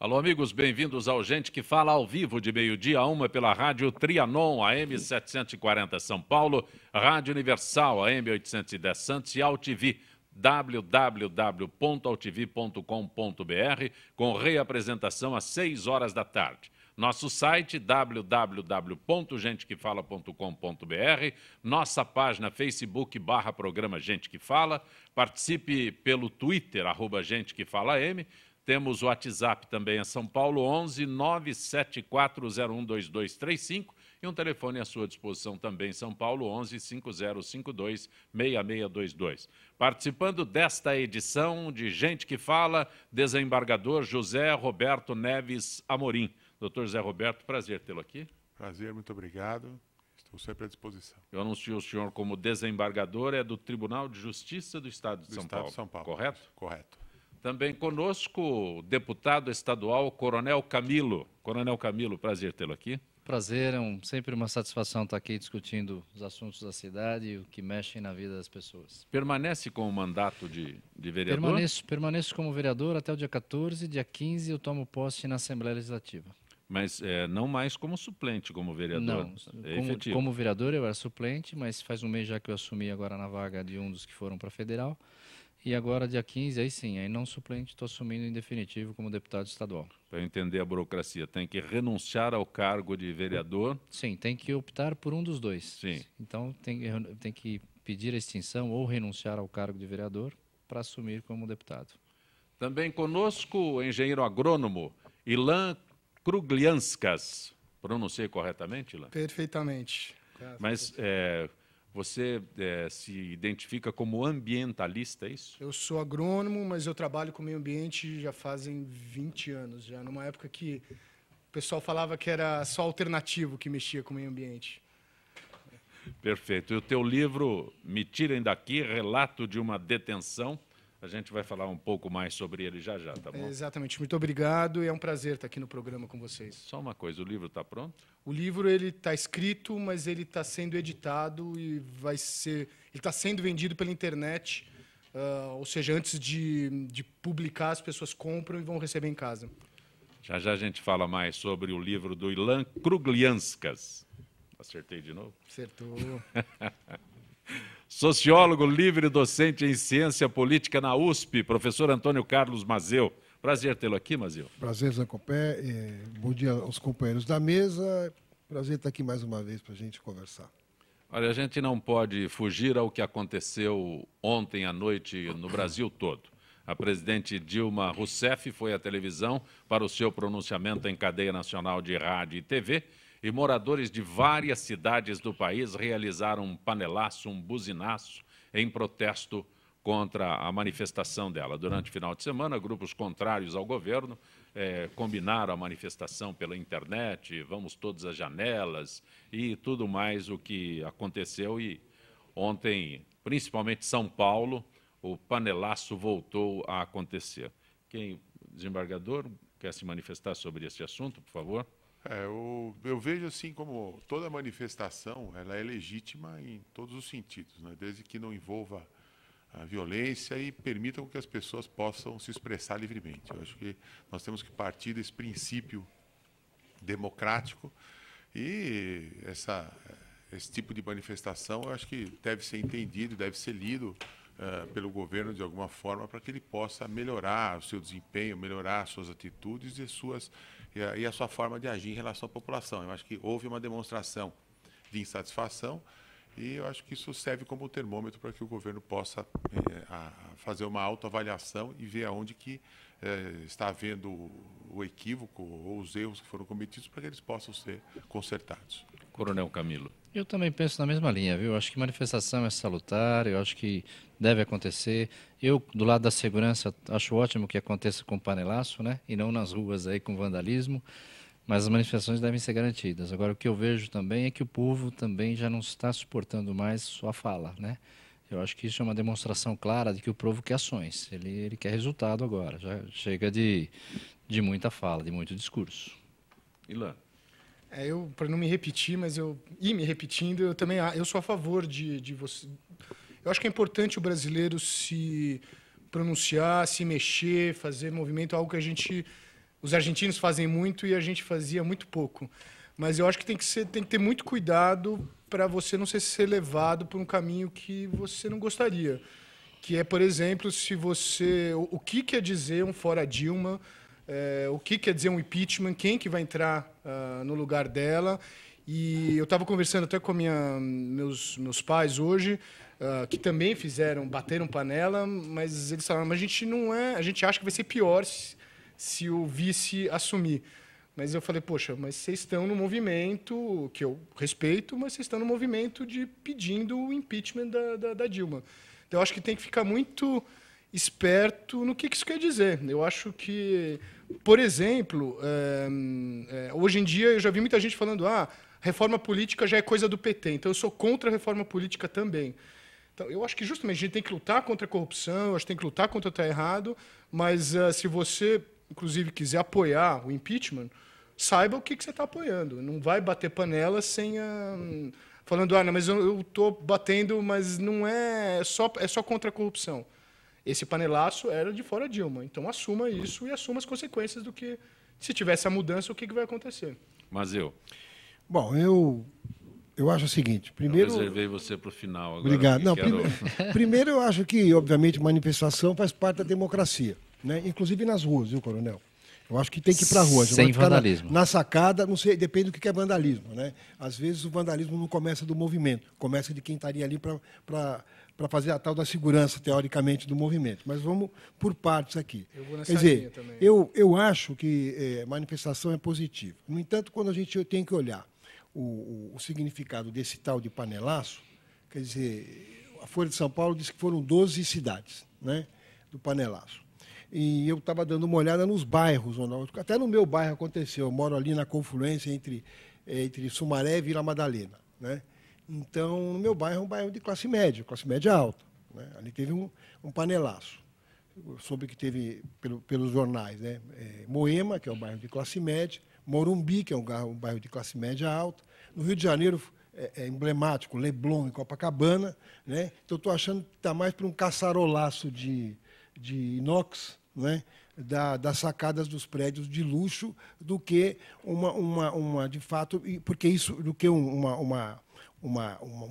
Alô, amigos, bem-vindos ao Gente que Fala ao vivo de meio-dia a 1 pela Rádio Trianon, AM 740 São Paulo, Rádio Universal, AM 810 Santos e AltV, www.altv.com.br, com reapresentação às 6 horas da tarde. Nosso site, www.gentequefala.com.br, nossa página Facebook /programa Gente que Fala, participe pelo Twitter, @GenteQueFalaM. Temos o WhatsApp também em São Paulo, 11 974012235 e um telefone à sua disposição também em São Paulo, 11 5052 6622. Participando desta edição de Gente que Fala, desembargador José Roberto Neves Amorim. Doutor José Roberto, prazer tê-lo aqui. Prazer, muito obrigado. Estou sempre à disposição. Eu anuncio o senhor como desembargador, é do Tribunal de Justiça do Estado de São Paulo, correto? Correto. Também conosco o deputado estadual Coronel Camilo. Coronel Camilo, prazer tê-lo aqui. Prazer, sempre uma satisfação estar aqui discutindo os assuntos da cidade e o que mexem na vida das pessoas. Permanece com o mandato de vereador? Permaneço como vereador até o dia 14, dia 15 eu tomo posse na Assembleia Legislativa. Mas não mais como suplente, como vereador? Não, como vereador eu era suplente, mas faz um mês já que eu assumi agora na vaga de um dos que foram para a Federal. E agora, dia 15, aí sim, aí não suplente, estou assumindo em definitivo como deputado estadual. Para entender a burocracia, tem que renunciar ao cargo de vereador? Sim, tem que optar por um dos dois. Sim. Então, tem que pedir a extinção ou renunciar ao cargo de vereador para assumir como deputado. Também conosco o engenheiro agrônomo Ilan Kruglianskas. Pronunciei corretamente, Ilan? Perfeitamente. Mas você se identifica como ambientalista, é isso? Eu sou agrônomo, mas eu trabalho com meio ambiente já fazem 20 anos, já numa época que o pessoal falava que era só alternativo que mexia com o meio ambiente. Perfeito. E o teu livro, Me Tirem Daqui, Relato de uma Detenção, a gente vai falar um pouco mais sobre ele já, tá bom? Exatamente. Muito obrigado e é um prazer estar aqui no programa com vocês. Só uma coisa, o livro está pronto? O livro ele está escrito, mas ele está sendo editado e ele está sendo vendido pela internet, ou seja, antes de publicar, as pessoas compram e vão receber em casa. Já a gente fala mais sobre o livro do Ilan Kruglianskas. Acertei de novo? Acertou. Sociólogo, livre docente em ciência política na USP, professor Antônio Carlos Mazeu. Prazer tê-lo aqui, Mazeu. Prazer, Zé Copé. Bom dia aos companheiros da mesa. Prazer estar aqui mais uma vez para a gente conversar. Olha, a gente não pode fugir ao que aconteceu ontem à noite no Brasil todo. A presidente Dilma Rousseff foi à televisão para o seu pronunciamento em cadeia nacional de rádio e TV, e moradores de várias cidades do país realizaram um panelaço, um buzinaço, em protesto contra a manifestação dela. Durante o final de semana, grupos contrários ao governo combinaram a manifestação pela internet, vamos todos às janelas e tudo mais o que aconteceu. E ontem, principalmente São Paulo, o panelaço voltou a acontecer. Desembargador, quer se manifestar sobre esse assunto, por favor? Eu vejo assim como toda manifestação ela é legítima em todos os sentidos, né? Desde que não envolva a violência e permita que as pessoas possam se expressar livremente. Eu acho que nós temos que partir desse princípio democrático e esse tipo de manifestação eu acho que deve ser entendido, deve ser lido pelo governo de alguma forma para que ele possa melhorar o seu desempenho, melhorar as suas atitudes e a sua forma de agir em relação à população. Eu acho que houve uma demonstração de insatisfação e eu acho que isso serve como termômetro para que o governo possa fazer uma autoavaliação e ver aonde que está havendo o equívoco ou os erros que foram cometidos para que eles possam ser consertados. Coronel Camilo. Eu também penso na mesma linha, viu? Eu acho que manifestação é salutar, eu acho que deve acontecer. Eu, do lado da segurança, acho ótimo que aconteça com panelaço, né? E não nas ruas aí com vandalismo, mas as manifestações devem ser garantidas. Agora, o que eu vejo também é que o povo também já não está suportando mais só a fala, né? Eu acho que isso é uma demonstração clara de que o povo quer ações, ele quer resultado agora, já chega de muita fala, de muito discurso. Ilan. Para não me repetir, mas me repetindo, eu sou a favor de você. Eu acho que é importante o brasileiro se pronunciar, se mexer, fazer movimento, algo que a gente os argentinos fazem muito e a gente fazia muito pouco. Mas eu acho que tem que ter muito cuidado para você não ser levado por um caminho que você não gostaria. Que é, por exemplo, se você... O que quer dizer um fora Dilma, o que quer dizer um impeachment, quem que vai entrar no lugar dela. E eu estava conversando até com meus pais hoje, que também bateram panela, mas eles falaram, mas a gente acha que vai ser pior se o vice assumir. Mas eu falei, poxa, mas vocês estão no movimento, que eu respeito, mas vocês estão no movimento de pedindo o impeachment da Dilma. Então, eu acho que tem que ficar muito esperto no que isso quer dizer. Eu acho que, por exemplo, hoje em dia eu já vi muita gente falando reforma política já é coisa do PT, então eu sou contra a reforma política também. Então, eu acho que justamente a gente tem que lutar contra a corrupção, a gente tem que lutar contra o que está errado, mas se você, inclusive, quiser apoiar o impeachment, saiba o que você está apoiando. Não vai bater panela sem falando, não, mas eu estou batendo, mas não é só contra a corrupção. Esse panelaço era de fora Dilma. Então assuma isso e assuma as consequências do que, se tiver essa mudança, o que vai acontecer. Mas Bom, eu acho o seguinte, primeiro... Eu reservei você para o final agora. Obrigado. Não, primeiro eu acho que, obviamente, manifestação faz parte da democracia, né? Inclusive nas ruas, viu, coronel? Eu acho que tem que ir para a rua. Sem vandalismo. Na sacada, não sei, depende do que é vandalismo, né? Às vezes o vandalismo não começa do movimento, começa de quem estaria ali para fazer a tal da segurança, teoricamente, do movimento. Mas vamos por partes aqui. Eu vou nessa linha também. Eu acho que manifestação é positiva. No entanto, quando a gente tem que olhar o significado desse tal de panelaço, quer dizer, a Folha de São Paulo diz que foram 12 cidades, né, do panelaço. E eu estava dando uma olhada nos bairros, até no meu bairro aconteceu, eu moro ali na confluência entre Sumaré e Vila Madalena, né? Então, no meu bairro é um bairro de classe média alta, né? Ali teve um panelaço. Eu soube que teve, pelos jornais, né, Moema, que é um bairro de classe média, Morumbi, que é um bairro de classe média alta. No Rio de Janeiro é emblemático, Leblon e Copacabana, né? Então, estou achando que está mais para um caçarolaço de inox, né? Das sacadas dos prédios de luxo do que uma de fato, porque isso do que um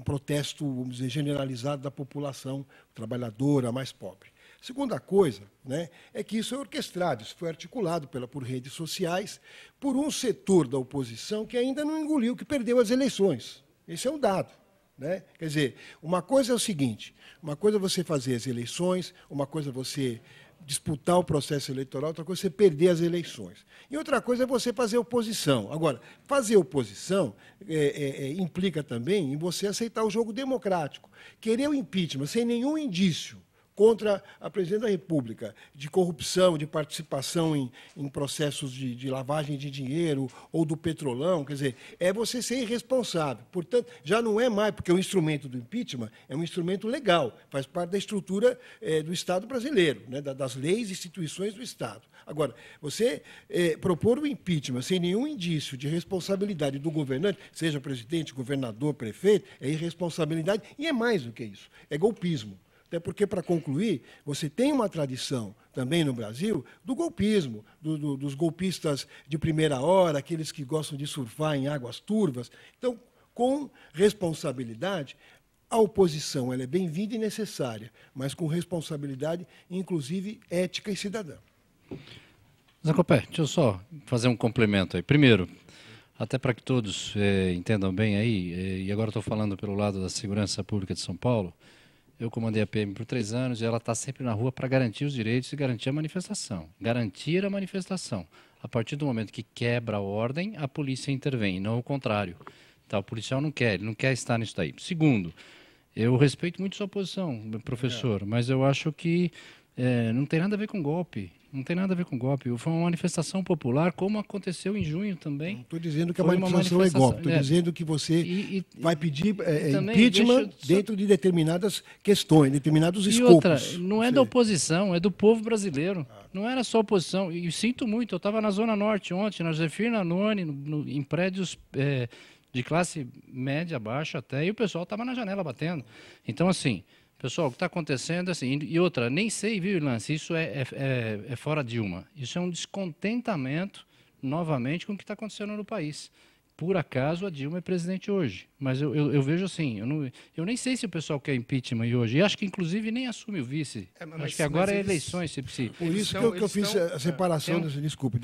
protesto, vamos dizer, generalizado da população trabalhadora mais pobre. Segunda coisa, né, é que isso é orquestrado, isso foi articulado por redes sociais, por um setor da oposição que ainda não engoliu, que perdeu as eleições. Esse é um dado, né? Quer dizer, uma coisa é o seguinte, uma coisa é você fazer as eleições, uma coisa é você disputar o processo eleitoral, outra coisa é você perder as eleições. E outra coisa é você fazer oposição. Agora, fazer oposição implica também em você aceitar o jogo democrático. Querer o impeachment sem nenhum indício contra a presidente da República, de corrupção, de participação em processos de lavagem de dinheiro ou do petrolão, quer dizer, é você ser irresponsável. Portanto, já não é mais, porque o instrumento do impeachment é um instrumento legal, faz parte da estrutura do Estado brasileiro, né, das leis e instituições do Estado. Agora, você propor o impeachment sem nenhum indício de responsabilidade do governante, seja presidente, governador, prefeito, é irresponsabilidade e é mais do que isso, é golpismo. Até porque, para concluir, você tem uma tradição também no Brasil do golpismo, dos golpistas de primeira hora, aqueles que gostam de surfar em águas turvas. Então, com responsabilidade, a oposição ela é bem-vinda e necessária, mas com responsabilidade, inclusive ética e cidadã. Zé Copé, deixa eu só fazer um complemento aí. Primeiro, até para que todos entendam bem aí, e agora estou falando pelo lado da segurança pública de São Paulo, eu comandei a PM por 3 anos e ela está sempre na rua para garantir os direitos e garantir a manifestação. Garantir a manifestação. A partir do momento que quebra a ordem, a polícia intervém, não o contrário. Tá, o policial não quer, ele não quer estar nisso daí. Segundo, eu respeito muito sua posição, professor, mas eu acho que não tem nada a ver com golpe. Não tem nada a ver com golpe. Foi uma manifestação popular, como aconteceu em junho também. Não estou dizendo que a manifestação é golpe. Estou dizendo que você vai pedir impeachment dentro de determinadas questões, determinados escopos. Outra, não é da oposição, é do povo brasileiro. Não era só oposição. E sinto muito, eu estava na Zona Norte ontem, na Josefina Noni, em prédios de classe média, baixa até, e o pessoal estava na janela batendo. Então, assim, Pessoal, o que está acontecendo é assim, e outra, nem sei, viu, Lance, isso é fora Dilma. Isso é um descontentamento, novamente, com o que está acontecendo no país. Por acaso a Dilma é presidente hoje, mas eu vejo assim, eu nem sei se o pessoal quer impeachment hoje, e acho que inclusive nem assume o vice. Acho que agora é eleições, se por isso que eu fiz a separação, desculpe,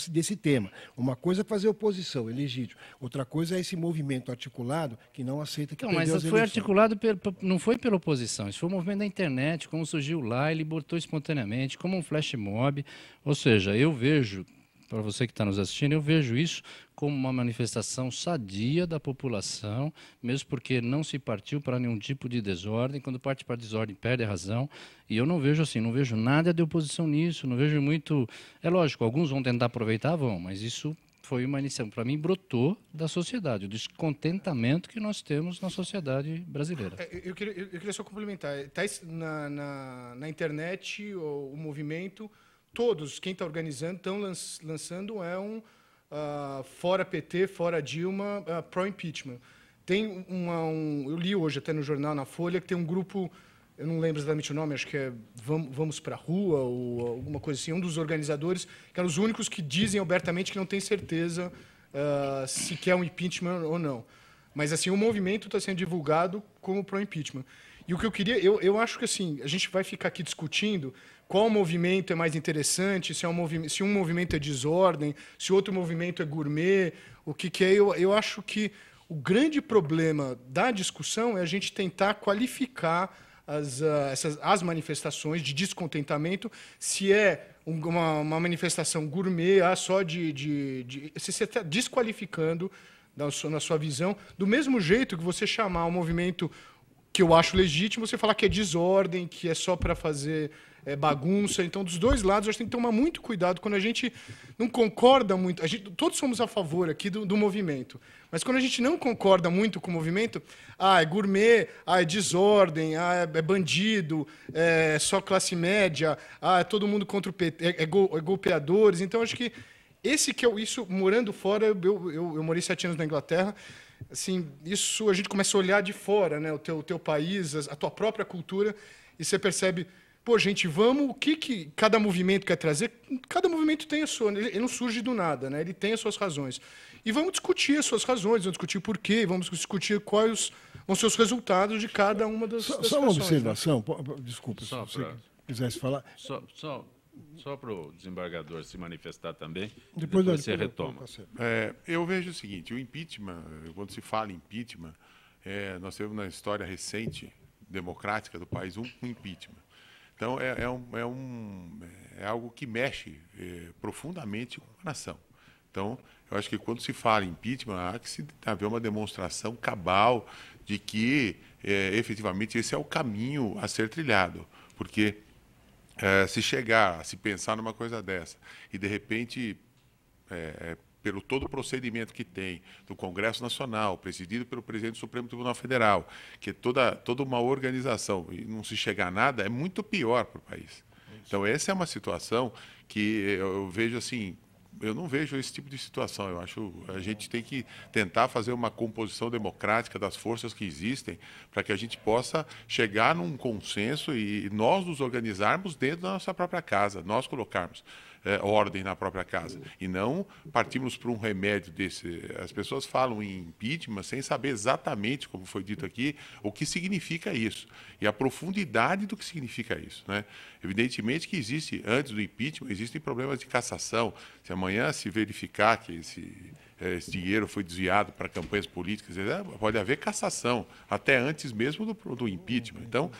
desse tema. Uma coisa é fazer oposição, é legítimo. Outra coisa é esse movimento articulado que não aceita que perdeu as eleições. Mas foi articulado, não foi pela oposição, isso foi um movimento da internet, como surgiu lá, ele botou espontaneamente, como um flash mob, ou seja, eu vejo, para você que está nos assistindo, eu vejo isso como uma manifestação sadia da população, mesmo porque não se partiu para nenhum tipo de desordem. Quando parte para desordem, perde a razão. E eu não vejo assim, não vejo nada de oposição nisso, não vejo muito... É lógico, alguns vão tentar aproveitar, mas isso foi uma iniciativa, para mim, brotou da sociedade, o descontentamento que nós temos na sociedade brasileira. Eu queria só complementar. Está na internet o movimento, todos, quem está organizando, estão lançando fora PT, fora Dilma, pró-impeachment. Tem eu li hoje até no jornal, na Folha, que tem um grupo, eu não lembro exatamente o nome, acho que é Vamos para a Rua, ou alguma coisa assim, um dos organizadores, que eram os únicos que dizem abertamente que não tem certeza se quer um impeachment ou não. Mas assim, o movimento está sendo divulgado como pró-impeachment. E o que eu queria, eu acho que assim, a gente vai ficar aqui discutindo qual movimento é mais interessante, se um movimento é desordem, se outro movimento é gourmet, o que é. Eu acho que o grande problema da discussão é a gente tentar qualificar as manifestações de descontentamento, se é uma manifestação gourmet, só se você está desqualificando na sua visão, do mesmo jeito que você chamar um movimento que eu acho legítimo, você falar que é desordem, que é só para fazer bagunça. Então, dos dois lados, a gente tem que tomar muito cuidado quando a gente não concorda muito. Todos somos a favor aqui do movimento, mas quando a gente não concorda muito com o movimento, é gourmet, é desordem, é bandido, é só classe média, é todo mundo contra o PT, é golpeadores. Então, acho que isso, morando fora, eu morei 7 anos na Inglaterra, assim, isso a gente começa a olhar de fora, né, o teu país, a tua própria cultura, e você percebe, pô, gente, o que cada movimento quer trazer? Cada movimento tem a sua, ele não surge do nada, né? Ele tem as suas razões. E vamos discutir as suas razões, vamos discutir por quê, vamos discutir quais vão ser os resultados de cada uma das Só situações, uma observação, né? Desculpa, se você quisesse falar. Só para o desembargador se manifestar também, depois você retoma. Eu vejo o seguinte, o impeachment, quando se fala em impeachment, nós temos na história recente, democrática do país, um impeachment. Então, é algo que mexe profundamente com a nação. Então, eu acho que quando se fala em impeachment, há que haver uma demonstração cabal de que, efetivamente, esse é o caminho a ser trilhado. Porque se chegar, se pensar numa coisa dessa, e, de repente, pelo todo o procedimento que tem do Congresso Nacional, presidido pelo presidente do Supremo Tribunal Federal, que é toda uma organização, e não se chegar a nada, é muito pior para o país. Então, essa é uma situação que eu vejo assim, eu não vejo esse tipo de situação. Eu acho que a gente tem que tentar fazer uma composição democrática das forças que existem para que a gente possa chegar num consenso e nós nos organizarmos dentro da nossa própria casa, nós colocarmos ordem na própria casa e não partirmos para um remédio desse. As pessoas falam em impeachment sem saber exatamente, como foi dito aqui, o que significa isso e a profundidade do que significa isso, né? Evidentemente que existe, antes do impeachment, existem problemas de cassação. Se amanhã se verificar que esse dinheiro foi desviado para campanhas políticas, pode haver cassação, até antes mesmo do impeachment. Então,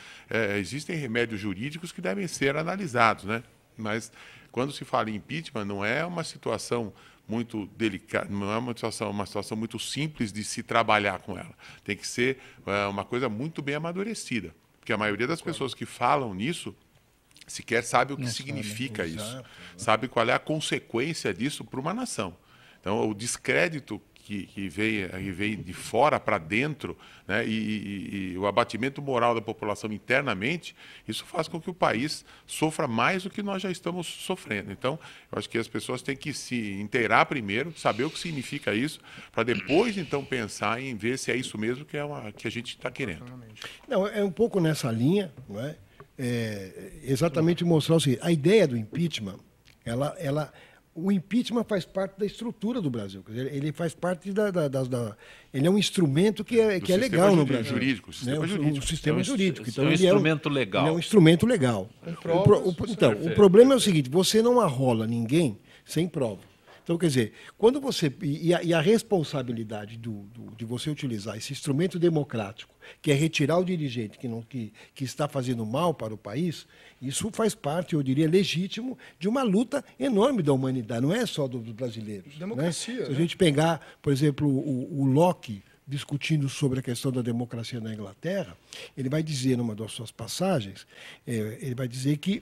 existem remédios jurídicos que devem ser analisados, né? Mas, quando se fala em impeachment, não é uma situação muito delicada, não é uma situação muito simples de se trabalhar com ela. Tem que ser uma coisa muito bem amadurecida, porque a maioria das pessoas que falam nisso sequer sabe o que significa isso, sabe qual é a consequência disso para uma nação. Então, o descrédito que vem de fora para dentro, né, e o abatimento moral da população internamente, isso faz com que o país sofra mais do que nós já estamos sofrendo. Então, eu acho que as pessoas têm que se inteirar primeiro, saber o que significa isso, para depois, então, pensar em ver se é isso mesmo que a gente está querendo. Não, é um pouco nessa linha, não é? Exatamente mostrar o seguinte: a ideia do impeachment, o impeachment faz parte da estrutura do Brasil. Quer dizer, ele faz parte ele é um instrumento que é legal no Brasil. Jurídico, o sistema jurídico. Então, é um instrumento legal. Ele é um instrumento legal. O problema é o seguinte: você não arrola ninguém sem prova. Então, quer dizer, quando você. E a responsabilidade de você utilizar esse instrumento democrático, que é retirar o dirigente que está fazendo mal para o país, isso faz parte, eu diria, legítimo, de uma luta enorme da humanidade, não é só dos brasileiros. Democracia. Né? Se a gente pegar, por exemplo, o Locke discutindo sobre a questão da democracia na Inglaterra, ele vai dizer, numa das suas passagens, ele vai dizer que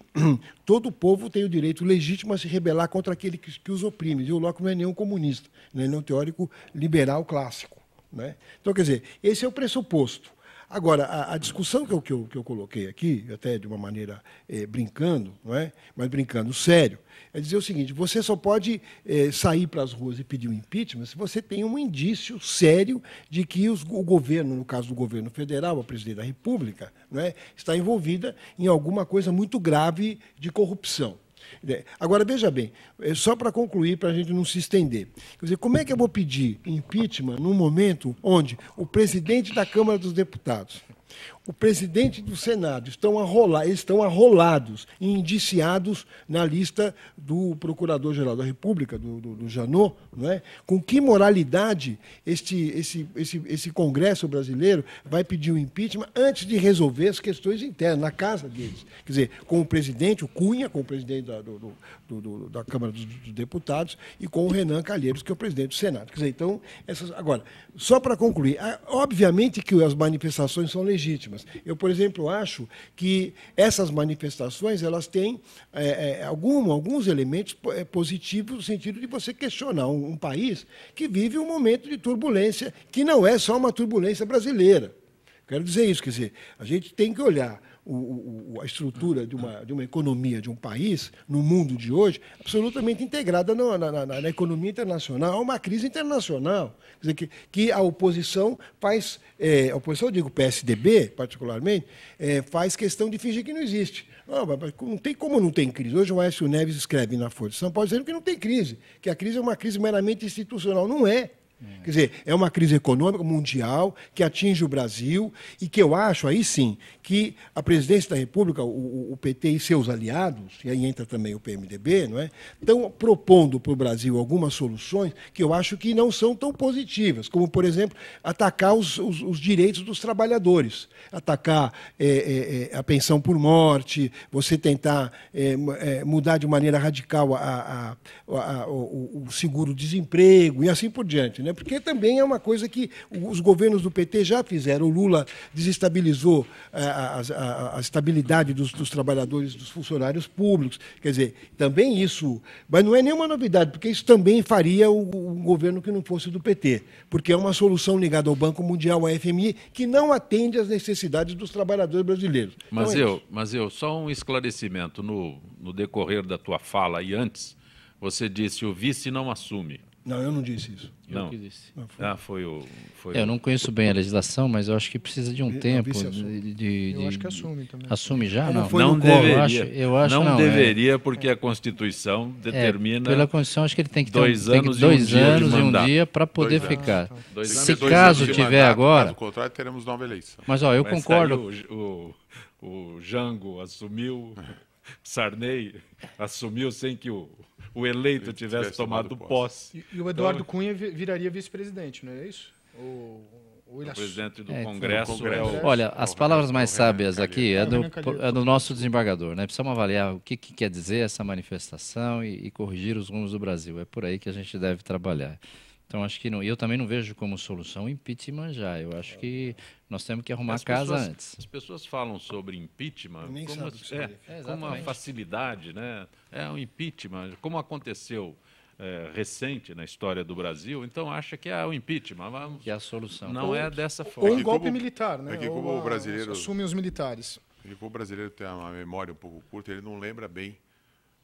todo povo tem o direito legítimo a se rebelar contra aquele que os oprime. E o Locke não é nenhum comunista, não é nenhum teórico liberal clássico. Né? Então, quer dizer, esse é o pressuposto. Agora, a discussão que eu coloquei aqui, até de uma maneira brincando, não é? Mas brincando sério, é dizer o seguinte: você só pode sair para as ruas e pedir um impeachment se você tem um indício sério de que o governo, no caso do governo federal, a presidente da República, não é, está envolvida em alguma coisa muito grave de corrupção. Agora, veja bem, só para concluir, para a gente não se estender. Quer dizer, como é que eu vou pedir impeachment num momento onde o presidente da Câmara dos Deputados, o presidente do Senado estão arrolados e indiciados na lista do Procurador-Geral da República, do Janot, não é? Com que moralidade esse Congresso brasileiro vai pedir o impeachment antes de resolver as questões internas, na casa deles? Quer dizer, com o presidente, o Cunha, com o presidente da Câmara dos Deputados, e com o Renan Calheiros, que é o presidente do Senado. Quer dizer, então, agora, só para concluir, obviamente que as manifestações são legítimas. Eu, por exemplo, acho que essas manifestações elas têm alguns elementos positivos no sentido de você questionar um país que vive um momento de turbulência que não é só uma turbulência brasileira. Quero dizer isso, quer dizer, a gente tem que olhar a estrutura de uma economia de um país, no mundo de hoje, absolutamente integrada na economia internacional, uma crise internacional. Quer dizer, que a oposição faz, a oposição, eu digo PSDB, particularmente, faz questão de fingir que não existe. Não tem como não tem crise. Hoje o Aécio Neves escreve na Folha de São Paulo dizendo que não tem crise, que a crise é uma crise meramente institucional. Não é. Quer dizer, é uma crise econômica mundial que atinge o Brasil e que eu acho, aí sim, que a presidência da República, o PT e seus aliados, e aí entra também o PMDB, não é? Estão propondo para o Brasil algumas soluções que eu acho que não são tão positivas, como, por exemplo, atacar os direitos dos trabalhadores, atacar a pensão por morte, você tentar mudar de maneira radical o seguro-desemprego e assim por diante, né? Porque também é uma coisa que os governos do PT já fizeram. O Lula desestabilizou a estabilidade dos trabalhadores, dos funcionários públicos. Quer dizer, também isso... Mas não é nenhuma novidade, porque isso também faria um governo que não fosse do PT, porque é uma solução ligada ao Banco Mundial, à FMI, que não atende às necessidades dos trabalhadores brasileiros. Mas só um esclarecimento. No decorrer da tua fala e antes, você disse o vice não assume. Não, eu não disse isso. Não. Eu que disse. Eu não conheço bem a legislação, mas eu acho que precisa de um tempo eu acho que assume também. Assume já? Como não. foi não no Collor. deveria. Eu acho não deveria, porque a Constituição determina pela Constituição, acho que ele tem que ter 2 anos e um dia para poder 2 anos. ficar. 2 anos Se e 2 caso anos de tiver mandato, agora... Caso contrário, teremos nova eleição. Mas, eu Mas concordo... aí o Jango assumiu, Sarney assumiu sem que o eleito tivesse tomado posse. E o Eduardo Cunha viraria vice-presidente, não é isso? O presidente do Congresso. Olha, as palavras mais sábias aqui é do nosso desembargador, né? Precisamos avaliar o que quer dizer essa manifestação e corrigir os rumos do Brasil. É por aí que a gente deve trabalhar. Então, acho que eu também não vejo como solução impeachment já. Eu acho que nós temos que arrumar a casa antes. As pessoas falam sobre impeachment com uma facilidade, né? É um impeachment, como aconteceu recente na história do Brasil, então acha que é o impeachment. Que é a solução. Não é dessa forma. Ou um golpe militar, né? que como o brasileiro assumem os militares. E como o brasileiro tem uma memória um pouco curta, ele não lembra bem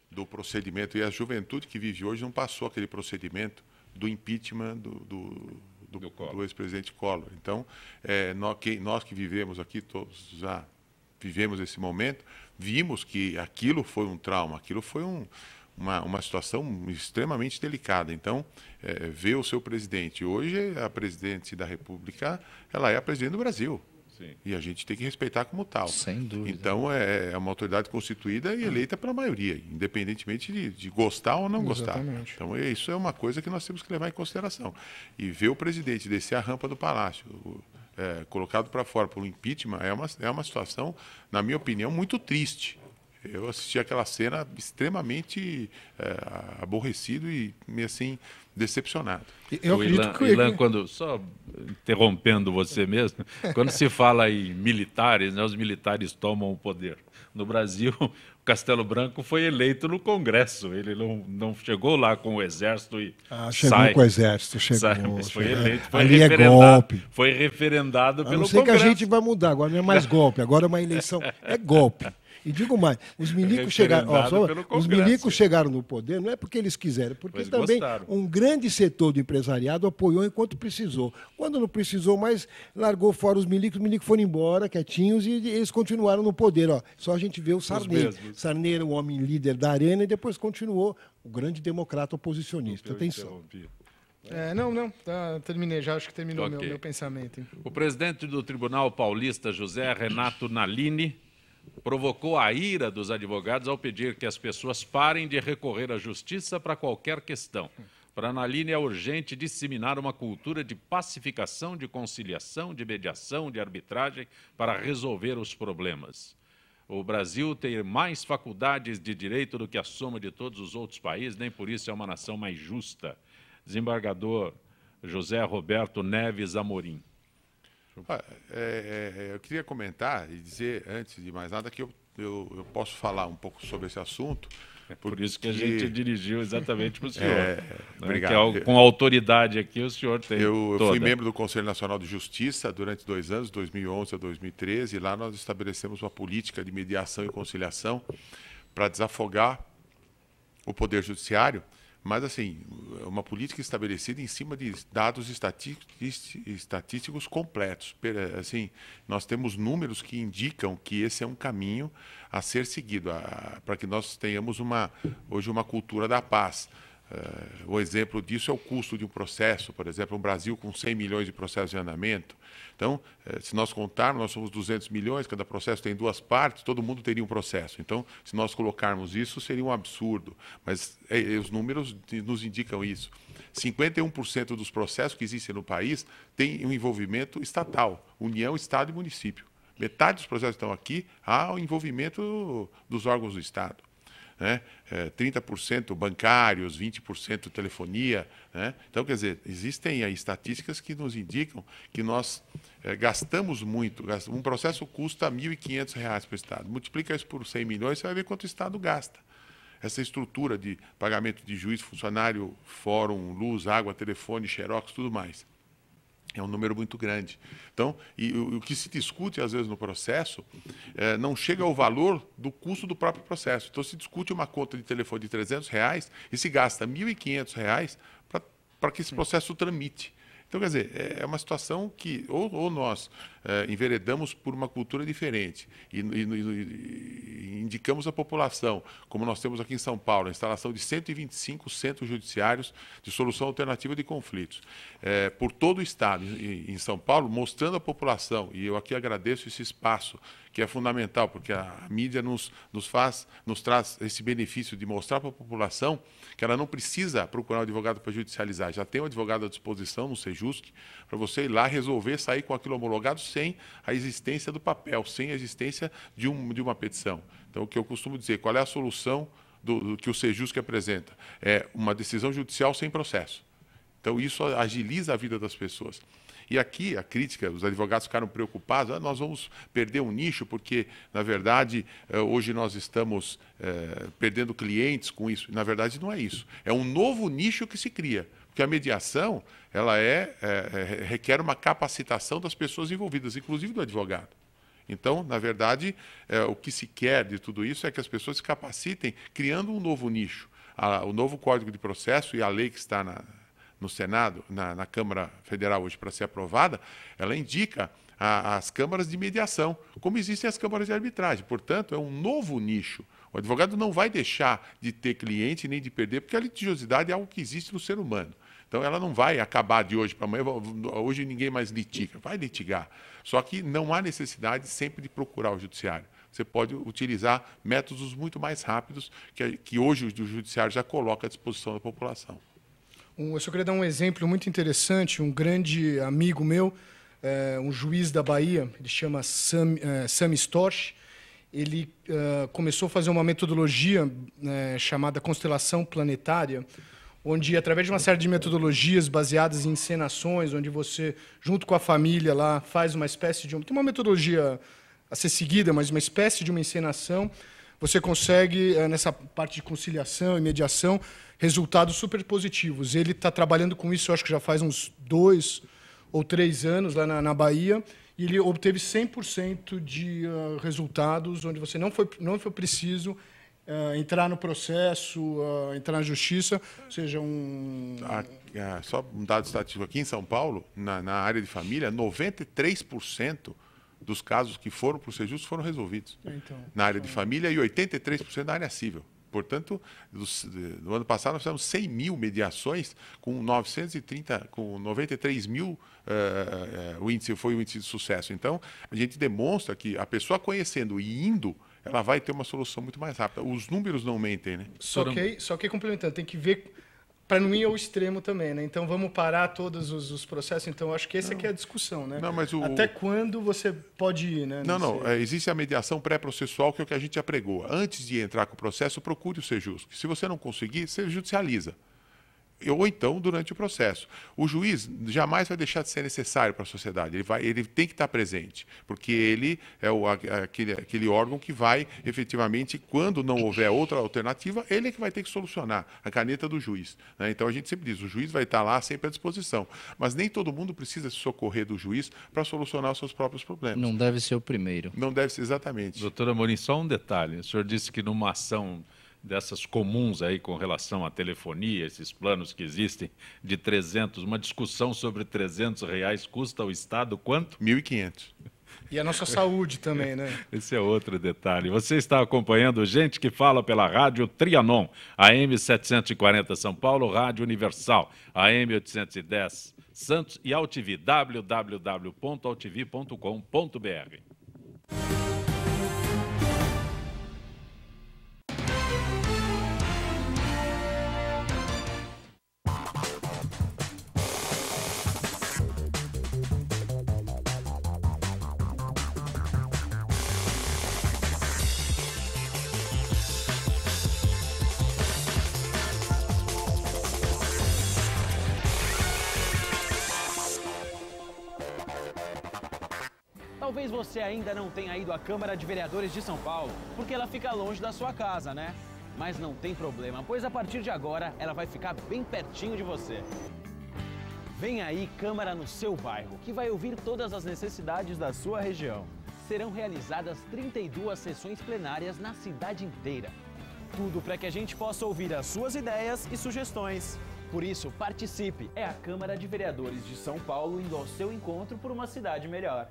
do procedimento. E a juventude que vive hoje não passou aquele procedimento do impeachment do ex-presidente Collor. Então, nós que vivemos aqui, todos já vivemos esse momento, vimos que aquilo foi um trauma, aquilo foi uma situação extremamente delicada. Então, ver o seu presidente, hoje a presidente da República, ela é a presidente do Brasil. Sim. E a gente tem que respeitar como tal. Sem dúvida. Então, é uma autoridade constituída e eleita pela maioria, independentemente de gostar ou não gostar. Exatamente. Então, isso é uma coisa que nós temos que levar em consideração. E ver o presidente descer a rampa do Palácio, colocado para fora por um impeachment, é uma situação, na minha opinião, muito triste. Eu assisti aquela cena extremamente aborrecido e, assim, decepcionado. Eu acredito que Ilan, quando, só interrompendo você mesmo, quando se fala em militares, né, os militares tomam o poder. No Brasil, o Castelo Branco foi eleito no Congresso. Ele não chegou lá com o Exército e chegou com o Exército, chegou. Mas foi eleito, foi ali referendado, é golpe. Foi referendado pelo Congresso. Não sei que a gente vai mudar, agora não é mais golpe, agora é uma eleição, é golpe. E digo mais, os milicos chegaram no poder, não é porque eles quiseram, porque também um grande setor do empresariado apoiou enquanto precisou. Quando não precisou mais, largou fora os milicos foram embora, quietinhos, e eles continuaram no poder. Só a gente vê o Sarney. Sarney era o homem líder da arena e depois continuou o grande democrata oposicionista. Atenção. Terminei já, acho que terminou meu pensamento. O presidente do Tribunal Paulista, José Renato Nalini, provocou a ira dos advogados ao pedir que as pessoas parem de recorrer à justiça para qualquer questão. Para Nalini, é urgente disseminar uma cultura de pacificação, de conciliação, de mediação, de arbitragem para resolver os problemas. O Brasil tem mais faculdades de direito do que a soma de todos os outros países, nem por isso é uma nação mais justa. Desembargador José Roberto Neves Amorim. Eu queria comentar e dizer, antes de mais nada, que eu posso falar um pouco sobre esse assunto. Por isso que a gente dirigiu exatamente para o senhor. Obrigado. Que com autoridade aqui o senhor tem. Eu fui membro do Conselho Nacional de Justiça durante 2 anos, 2011 a 2013, e lá nós estabelecemos uma política de mediação e conciliação para desafogar o Poder Judiciário. Mas, assim, uma política estabelecida em cima de dados estatísticos completos. Assim, nós temos números que indicam que esse é um caminho a ser seguido, para que nós tenhamos hoje uma cultura da paz. O exemplo disso é o custo de um processo, por exemplo, um Brasil com 100 milhões de processos em andamento. Então, se nós contarmos, nós somos 200 milhões, cada processo tem 2 partes, todo mundo teria um processo. Então, se nós colocarmos isso, seria um absurdo. Mas os números nos indicam isso. 51% dos processos que existem no país têm um envolvimento estatal, União, Estado e município. Metade dos processos que estão aqui, há o envolvimento dos órgãos do Estado. 30% bancários, 20% telefonia. Então, quer dizer, existem aí estatísticas que nos indicam que nós gastamos muito. Um processo custa R$ 1.500 para o Estado. Multiplica isso por 100 milhões, você vai ver quanto o Estado gasta. Essa estrutura de pagamento de juiz, funcionário, fórum, luz, água, telefone, xerox, tudo mais. É um número muito grande. Então, o que se discute, às vezes, no processo, não chega ao valor do custo do próprio processo. Então, se discute uma conta de telefone de R$ 300 e se gasta R$ 1.500 para que esse processo tramite. Então, quer dizer, é uma situação que ou nós enveredamos por uma cultura diferente e indicamos à população, como nós temos aqui em São Paulo, a instalação de 125 centros judiciários de solução alternativa de conflitos, por todo o Estado, em São Paulo, mostrando à população, e eu aqui agradeço esse espaço, que é fundamental, porque a mídia nos traz esse benefício de mostrar para a população que ela não precisa procurar um advogado para judicializar, já tem um advogado à disposição no Sejusc, para você ir lá resolver, sair com aquilo homologado sem a existência do papel, sem a existência de uma petição. Então, o que eu costumo dizer, qual é a solução do que o Sejusc apresenta? É uma decisão judicial sem processo. Então, isso agiliza a vida das pessoas. E aqui a crítica, os advogados ficaram preocupados, nós vamos perder um nicho porque, na verdade, hoje nós estamos perdendo clientes com isso. Na verdade, não é isso. É um novo nicho que se cria. Porque a mediação, ela requer uma capacitação das pessoas envolvidas, inclusive do advogado. Então, na verdade, o que se quer de tudo isso é que as pessoas se capacitem criando um novo nicho. O novo Código de Processo e a lei que está no Senado, na Câmara Federal hoje para ser aprovada, ela indica as câmaras de mediação, como existem as câmaras de arbitragem. Portanto, é um novo nicho. O advogado não vai deixar de ter cliente nem de perder, porque a litigiosidade é algo que existe no ser humano. Então, ela não vai acabar de hoje para amanhã, hoje ninguém mais litiga, vai litigar. Só que não há necessidade sempre de procurar o judiciário. Você pode utilizar métodos muito mais rápidos que hoje o judiciário já coloca à disposição da população. Eu só queria dar um exemplo muito interessante. Um grande amigo meu, um juiz da Bahia, ele chama Sam Storch, ele começou a fazer uma metodologia chamada constelação planetária, onde, através de uma série de metodologias baseadas em encenações, onde você, junto com a família lá, faz uma espécie de... Tem uma metodologia a ser seguida, mas uma espécie de uma encenação, você consegue, nessa parte de conciliação e mediação, resultados super positivos. Ele está trabalhando com isso, eu acho que já faz uns 2 ou 3 anos, lá na Bahia, e ele obteve 100% de resultados, onde você não foi preciso entrar no processo, entrar na justiça, ou seja, só um dado estatístico aqui em São Paulo, na área de família, 93% dos casos que foram para o Sejus foram resolvidos na área de família e 83% na área civil. Portanto, no ano passado nós fizemos 100 mil mediações com 93 mil foi o índice de sucesso. Então, a gente demonstra que a pessoa conhecendo e indo, ela vai ter uma solução muito mais rápida. Os números não mentem, né? Só que complementando, tem que ver para não ir ao extremo também, né? Então vamos parar todos os processos. Então acho que essa aqui é a discussão, né? Não, mas até quando você pode ir, né? Existe a mediação pré-processual, que é o que a gente apregou. Antes de entrar com o processo, procure o Sejus. Se você não conseguir, você judicializa. Ou então durante o processo. O juiz jamais vai deixar de ser necessário para a sociedade, ele tem que estar presente, porque ele é aquele órgão que vai, efetivamente, quando não houver outra alternativa, ele é que vai ter que solucionar, a caneta do juiz, né? Então a gente sempre diz, o juiz vai estar lá sempre à disposição, mas nem todo mundo precisa se socorrer do juiz para solucionar os seus próprios problemas. Não deve ser o primeiro. Não deve ser, exatamente. Doutor Amorim, só um detalhe, o senhor disse que numa ação dessas comuns aí com relação à telefonia, esses planos que existem de 300, uma discussão sobre R$300 custa ao Estado quanto? 1.500. E a nossa saúde também, né? Esse é outro detalhe. Você está acompanhando Gente que Fala pela Rádio Trianon, AM 740 São Paulo, Rádio Universal, AM 810 Santos e AltV, www.altv.com.br. Talvez você ainda não tenha ido à Câmara de Vereadores de São Paulo, porque ela fica longe da sua casa, né? Mas não tem problema, pois a partir de agora ela vai ficar bem pertinho de você. Vem aí Câmara no seu bairro, que vai ouvir todas as necessidades da sua região. Serão realizadas 32 sessões plenárias na cidade inteira. Tudo para que a gente possa ouvir as suas ideias e sugestões. Por isso, participe! É a Câmara de Vereadores de São Paulo indo ao seu encontro por uma cidade melhor.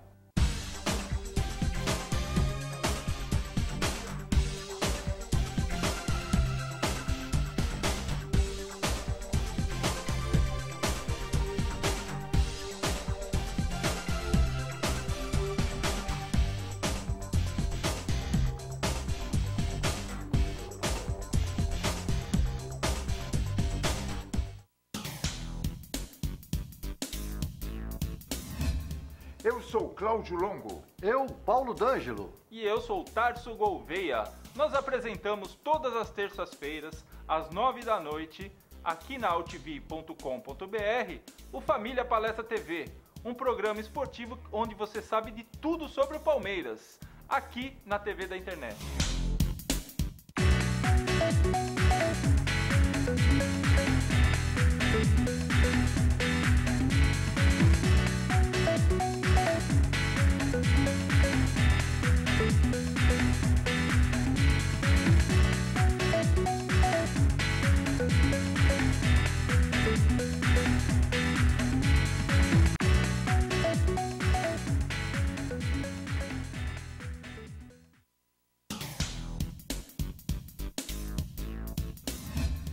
Eu sou Cláudio Longo. Eu, Paulo D'Angelo. E eu sou Tarso Gouveia. Nós apresentamos todas as terças-feiras, às 9 da noite, aqui na altv.com.br, o Família Palestra TV, um programa esportivo onde você sabe de tudo sobre o Palmeiras, aqui na TV da internet.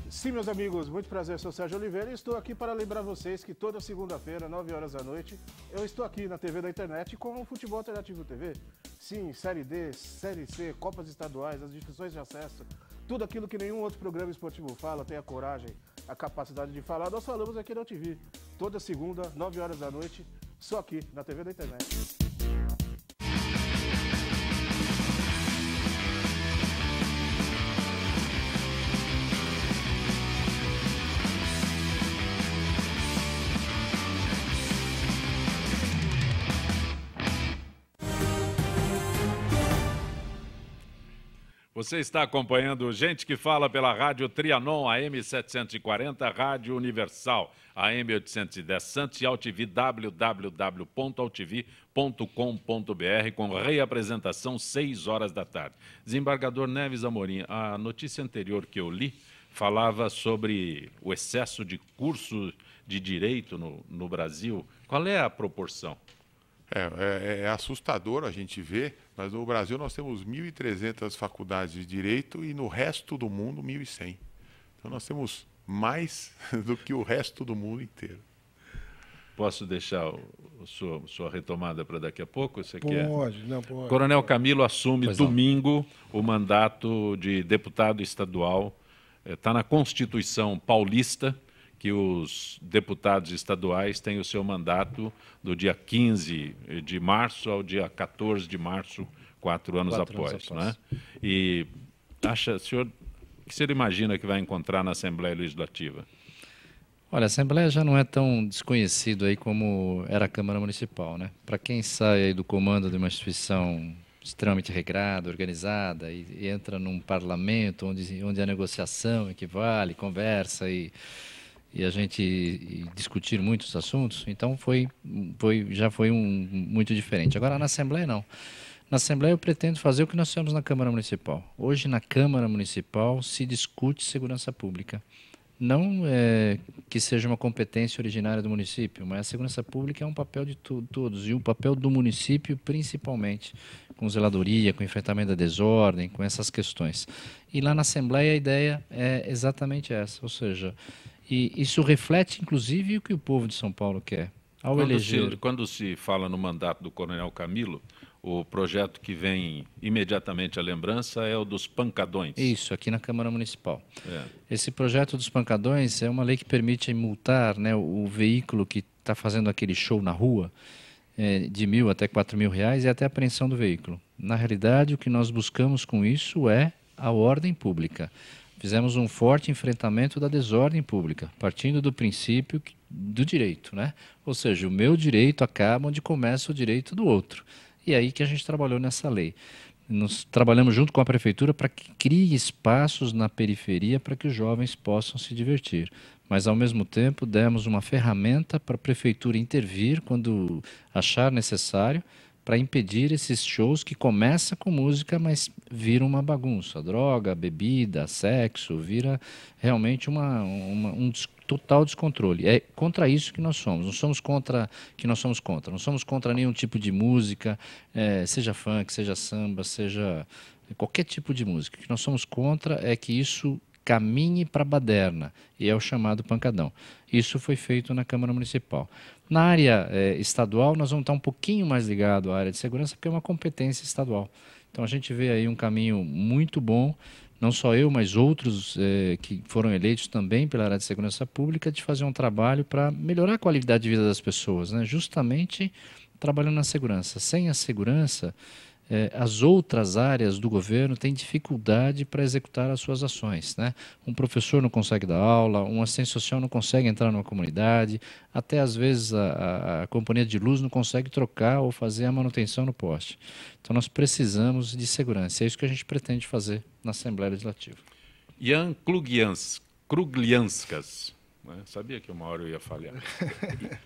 Sim, meus amigos, muito prazer, sou Sérgio Oliveira e estou aqui para lembrar vocês que toda segunda-feira, 9 horas da noite, eu estou aqui na TV da internet com o Futebol Alternativo TV. Sim, Série D, Série C, Copas Estaduais, as divisões de acesso, tudo aquilo que nenhum outro programa esportivo fala, tem a coragem, a capacidade de falar, nós falamos aqui na TV. Toda segunda, 9 horas da noite, só aqui na TV da internet. Você está acompanhando Gente que Fala pela Rádio Trianon, AM 740, Rádio Universal, AM 810 Santos e AltV, www.altv.com.br, com reapresentação 6 horas da tarde. Desembargador Neves Amorim, a notícia anterior que eu li falava sobre o excesso de cursos de direito no Brasil. Qual é a proporção? É assustador a gente ver, mas no Brasil nós temos 1.300 faculdades de direito e no resto do mundo 1.100. Então nós temos mais do que o resto do mundo inteiro. Posso deixar sua retomada para daqui a pouco? Você Pode. Coronel Camilo assume domingo o mandato de deputado estadual. Está na Constituição paulista que os deputados estaduais têm o seu mandato do dia 15 de março ao dia 14 de março, 4 anos após. Né? E senhor, o que você imagina que vai encontrar na Assembleia Legislativa? Olha, a Assembleia já não é tão desconhecido aí como era a Câmara Municipal, né? Para quem sai aí do comando de uma instituição extremamente regrada, organizada, e entra num parlamento onde a negociação equivale, conversa e a gente discutir muitos assuntos, então já foi muito diferente. Agora, na Assembleia, não. Na Assembleia, eu pretendo fazer o que nós fizemos na Câmara Municipal. Hoje, na Câmara Municipal, se discute segurança pública. Não que seja uma competência originária do município, mas a segurança pública é um papel de todos, e o papel do município, principalmente, com zeladoria, com enfrentamento da desordem, com essas questões. E lá na Assembleia, a ideia é exatamente essa, ou seja, e isso reflete, inclusive, o que o povo de São Paulo quer. Quando se fala no mandato do Coronel Camilo, o projeto que vem imediatamente à lembrança é o dos pancadões. Isso, aqui na Câmara Municipal. Esse projeto dos pancadões é uma lei que permite multar, né, o veículo que está fazendo aquele show na rua, de R$1.000 até R$4.000 e até a apreensão do veículo. Na realidade, o que nós buscamos com isso é a ordem pública. Fizemos um forte enfrentamento da desordem pública, partindo do princípio do direito, né? Ou seja, o meu direito acaba onde começa o direito do outro. E aí que a gente trabalhou nessa lei. Nós trabalhamos junto com a prefeitura para que crie espaços na periferia para que os jovens possam se divertir. Mas, ao mesmo tempo, demos uma ferramenta para a prefeitura intervir quando achar necessário, para impedir esses shows que começam com música, mas viram uma bagunça. Droga, bebida, sexo, vira realmente um total descontrole. É contra isso que nós somos. Não somos contra Não somos contra nenhum tipo de música, seja funk, seja samba, seja qualquer tipo de música. O que nós somos contra é que isso caminhe para a baderna, e é o chamado pancadão. Isso foi feito na Câmara Municipal. Na área estadual, nós vamos estar um pouquinho mais ligados à área de segurança, porque é uma competência estadual. Então, a gente vê aí um caminho muito bom, não só eu, mas outros que foram eleitos também pela área de segurança pública, de fazer um trabalho para melhorar a qualidade de vida das pessoas, né? Justamente trabalhando na segurança. Sem a segurança, as outras áreas do governo têm dificuldade para executar as suas ações, né? Um professor não consegue dar aula, um assistente social não consegue entrar numa comunidade, até às vezes a companhia de luz não consegue trocar ou fazer a manutenção no poste. Então nós precisamos de segurança, é isso que a gente pretende fazer na Assembleia Legislativa. Jan Kruglianskas, né? Sabia que uma hora eu ia falhar.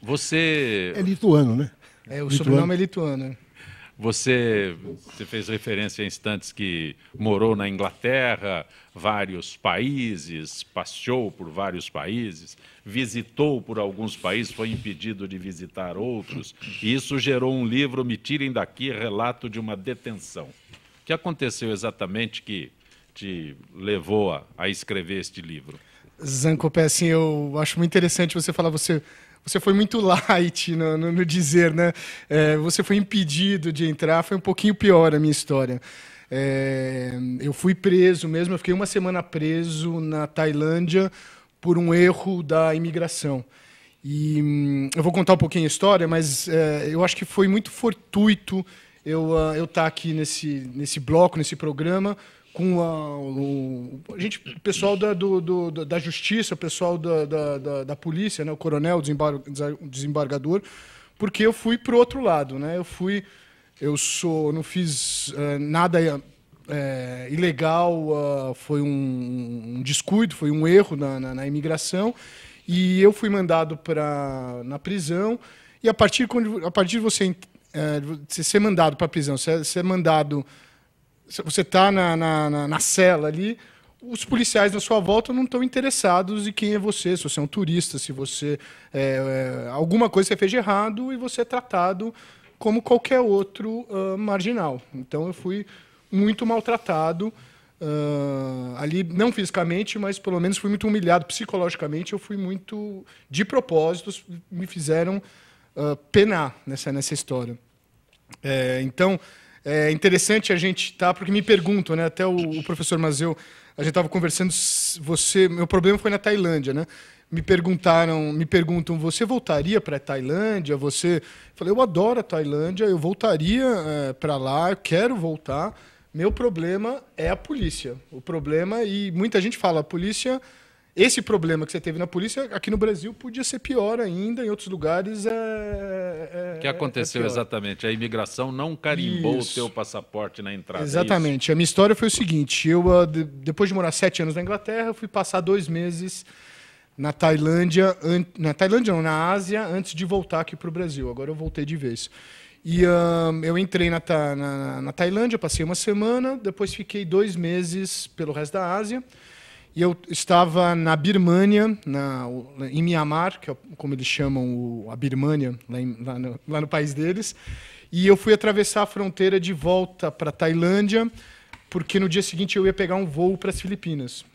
Você... É lituano, né? O sobrenome é lituano. Você fez referência a instantes que morou na Inglaterra, vários países, passeou por vários países, visitou por alguns países, foi impedido de visitar outros, e isso gerou um livro, Me Tirem Daqui, Relato de uma Detenção. O que aconteceu exatamente que te levou a escrever este livro? Zancopé, assim, eu acho muito interessante você falar, você foi muito light no dizer, né? Você foi impedido de entrar, foi um pouquinho pior a minha história. Eu fui preso mesmo, eu fiquei uma semana preso na Tailândia por um erro da imigração. E eu vou contar um pouquinho a história, mas eu acho que foi muito fortuito eu estar aqui nesse bloco, nesse programa, com o pessoal da justiça, o pessoal da polícia, né, o coronel, o desembargador, porque eu fui para o outro lado, né? Não fiz nada ilegal, foi um descuido, foi um erro na imigração, e eu fui mandado na prisão, e a partir de você ser mandado para a prisão, ser mandado... Você está na cela ali, os policiais na sua volta não estão interessados em quem é você, se você é um turista, se você alguma coisa você fez de errado, e você é tratado como qualquer outro marginal. Então eu fui muito maltratado ali, não fisicamente, mas pelo menos fui muito humilhado psicologicamente. Eu fui muito, de propósito, me fizeram penar nessa história. Então... É interessante a gente estar, porque me perguntam, né? Até o professor Mazeu, a gente estava conversando, meu problema foi na Tailândia, né? Me perguntam, você voltaria para a Tailândia? Eu falei, eu adoro a Tailândia, eu voltaria para lá, eu quero voltar. Meu problema é a polícia. O problema, e muita gente fala, a polícia... Esse problema que você teve na polícia, aqui no Brasil, podia ser pior ainda, em outros lugares O que aconteceu exatamente? A imigração não carimbou o teu passaporte na entrada. Exatamente. A minha história foi o seguinte, eu, depois de morar 7 anos na Inglaterra, eu fui passar 2 meses na Tailândia, na Ásia, antes de voltar aqui para o Brasil. Agora eu voltei de vez. E eu entrei na Tailândia, passei uma semana, depois fiquei 2 meses pelo resto da Ásia. E eu estava na Birmânia, em Mianmar, que é como eles chamam a Birmânia, lá no país deles. E eu fui atravessar a fronteira de volta para a Tailândia, porque no dia seguinte eu ia pegar um voo para as Filipinas.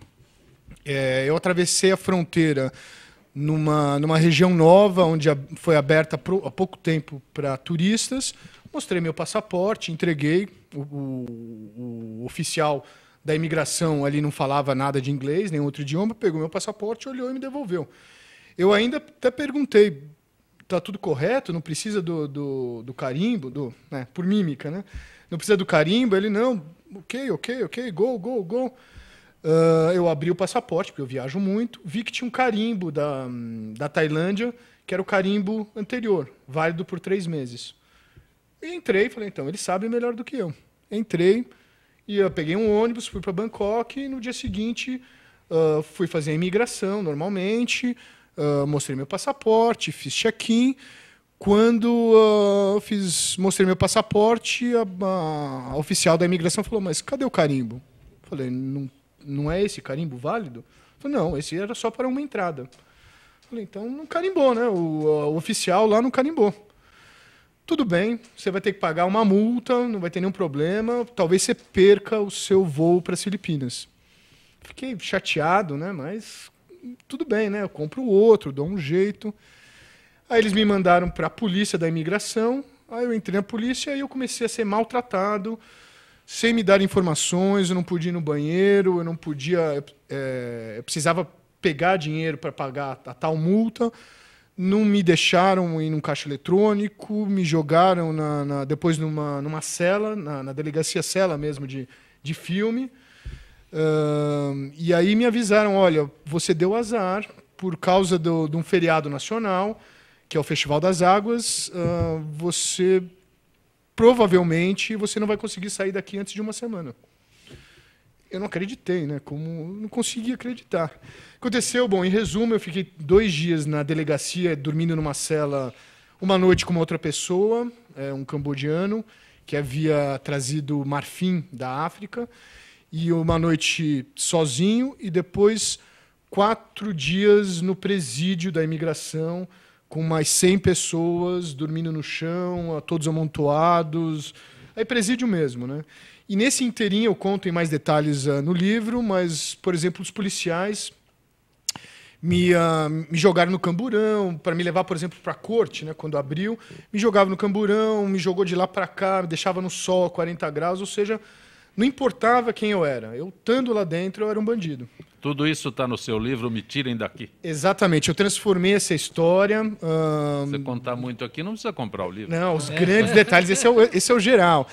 Eu atravessei a fronteira numa região nova, onde foi aberta há pouco tempo para turistas. Mostrei meu passaporte, entreguei. O oficial da imigração ali não falava nada de inglês, nem outro idioma, pegou meu passaporte, olhou e me devolveu. Eu ainda até perguntei, está tudo correto? Não precisa do carimbo, né, por mímica, né? Não precisa do carimbo? Ele, não, ok, go. Eu abri o passaporte, porque eu viajo muito, vi que tinha um carimbo da Tailândia, que era o carimbo anterior, válido por 3 meses. E entrei, falei, então, ele sabe melhor do que eu. Entrei, e eu peguei um ônibus, fui para Bangkok, e no dia seguinte fui fazer a imigração normalmente, mostrei meu passaporte, fiz check-in. Quando mostrei meu passaporte, a oficial da imigração falou, mas cadê o carimbo? Falei, não é esse carimbo válido? Falei, não, esse era só para uma entrada. Falei, então não carimbou, né? O oficial lá não carimbou. Tudo bem, você vai ter que pagar uma multa, não vai ter nenhum problema, talvez você perca o seu voo para as Filipinas. Fiquei chateado, né? Mas tudo bem, né? Eu compro outro, dou um jeito. Aí eles me mandaram para a polícia da imigração, aí eu entrei na polícia e eu comecei a ser maltratado, sem me dar informações, eu não podia ir no banheiro, eu não podia... eu precisava pegar dinheiro para pagar a tal multa. não me deixaram ir num caixa eletrônico, me jogaram depois numa cela, na delegacia cela mesmo de filme. E aí me avisaram, olha, você deu azar por causa de um feriado nacional, que é o Festival das Águas, você provavelmente você não vai conseguir sair daqui antes de uma semana. Eu não acreditei, né? Como não consegui acreditar. Aconteceu, bom, em resumo, eu fiquei 2 dias na delegacia, dormindo numa cela, uma noite com uma outra pessoa, um cambodiano, que havia trazido marfim da África, e uma noite sozinho, e depois 4 dias no presídio da imigração, com mais 100 pessoas dormindo no chão, todos amontoados. É presídio mesmo, né? E nesse inteirinho eu conto em mais detalhes no livro, mas, por exemplo, os policiais me jogaram no camburão para me levar, por exemplo, para a corte, né, quando abriu. Me jogava no camburão, me jogou de lá para cá, me deixava no sol a 40 graus, ou seja, não importava quem eu era. Eu, estando lá dentro, eu era um bandido. Tudo isso está no seu livro Me Tirem Daqui. Exatamente. Eu transformei essa história... Você contar muito aqui, não precisa comprar o livro. Não, os grandes detalhes. Esse é o geral.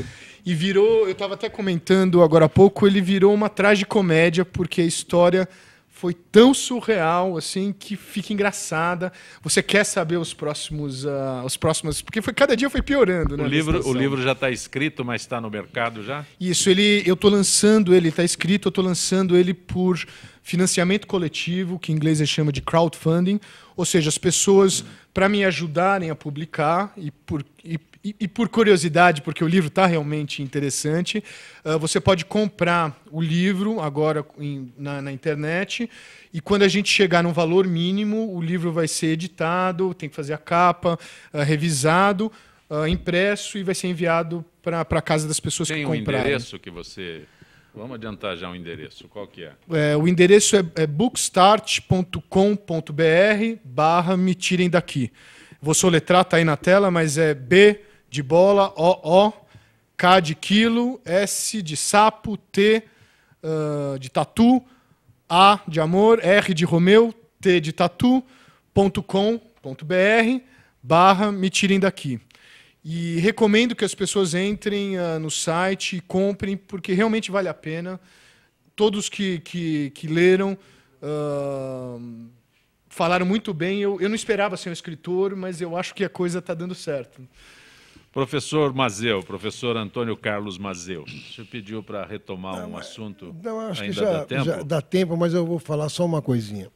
E virou... Eu estava até comentando agora há pouco, ele virou uma tragicomédia, porque a história foi tão surreal assim que fica engraçada. Você quer saber os próximos... porque cada dia foi piorando. Né, o livro já está escrito, mas está no mercado já? Isso. Eu estou lançando ele, está escrito, eu estou lançando ele por financiamento coletivo, que em inglês ele chama de crowdfunding, ou seja, as pessoas, para me ajudarem a publicar, e por curiosidade, porque o livro está realmente interessante, você pode comprar o livro agora na internet, e quando a gente chegar num valor mínimo, o livro vai ser editado, tem que fazer a capa, revisado, impresso, e vai ser enviado para a casa das pessoas que compraram. Tem um endereço que você... Vamos adiantar já o endereço. Qual que é? O endereço é bookstart.com.br/me tirem daqui. Vou soletrar, está aí na tela, mas é B de bola, O, K de quilo, S de sapo, T de tatu, A de amor, R de Romeu, T de tatu.com.br/me tirem daqui. E recomendo que as pessoas entrem no site e comprem, porque realmente vale a pena. Todos que leram falaram muito bem. Eu não esperava ser um escritor, mas eu acho que a coisa está dando certo. Professor Mazeu, professor Antônio Carlos Mazeu, você pediu para retomar um assunto. Não, acho ainda que já dá tempo, mas eu vou falar só uma coisinha.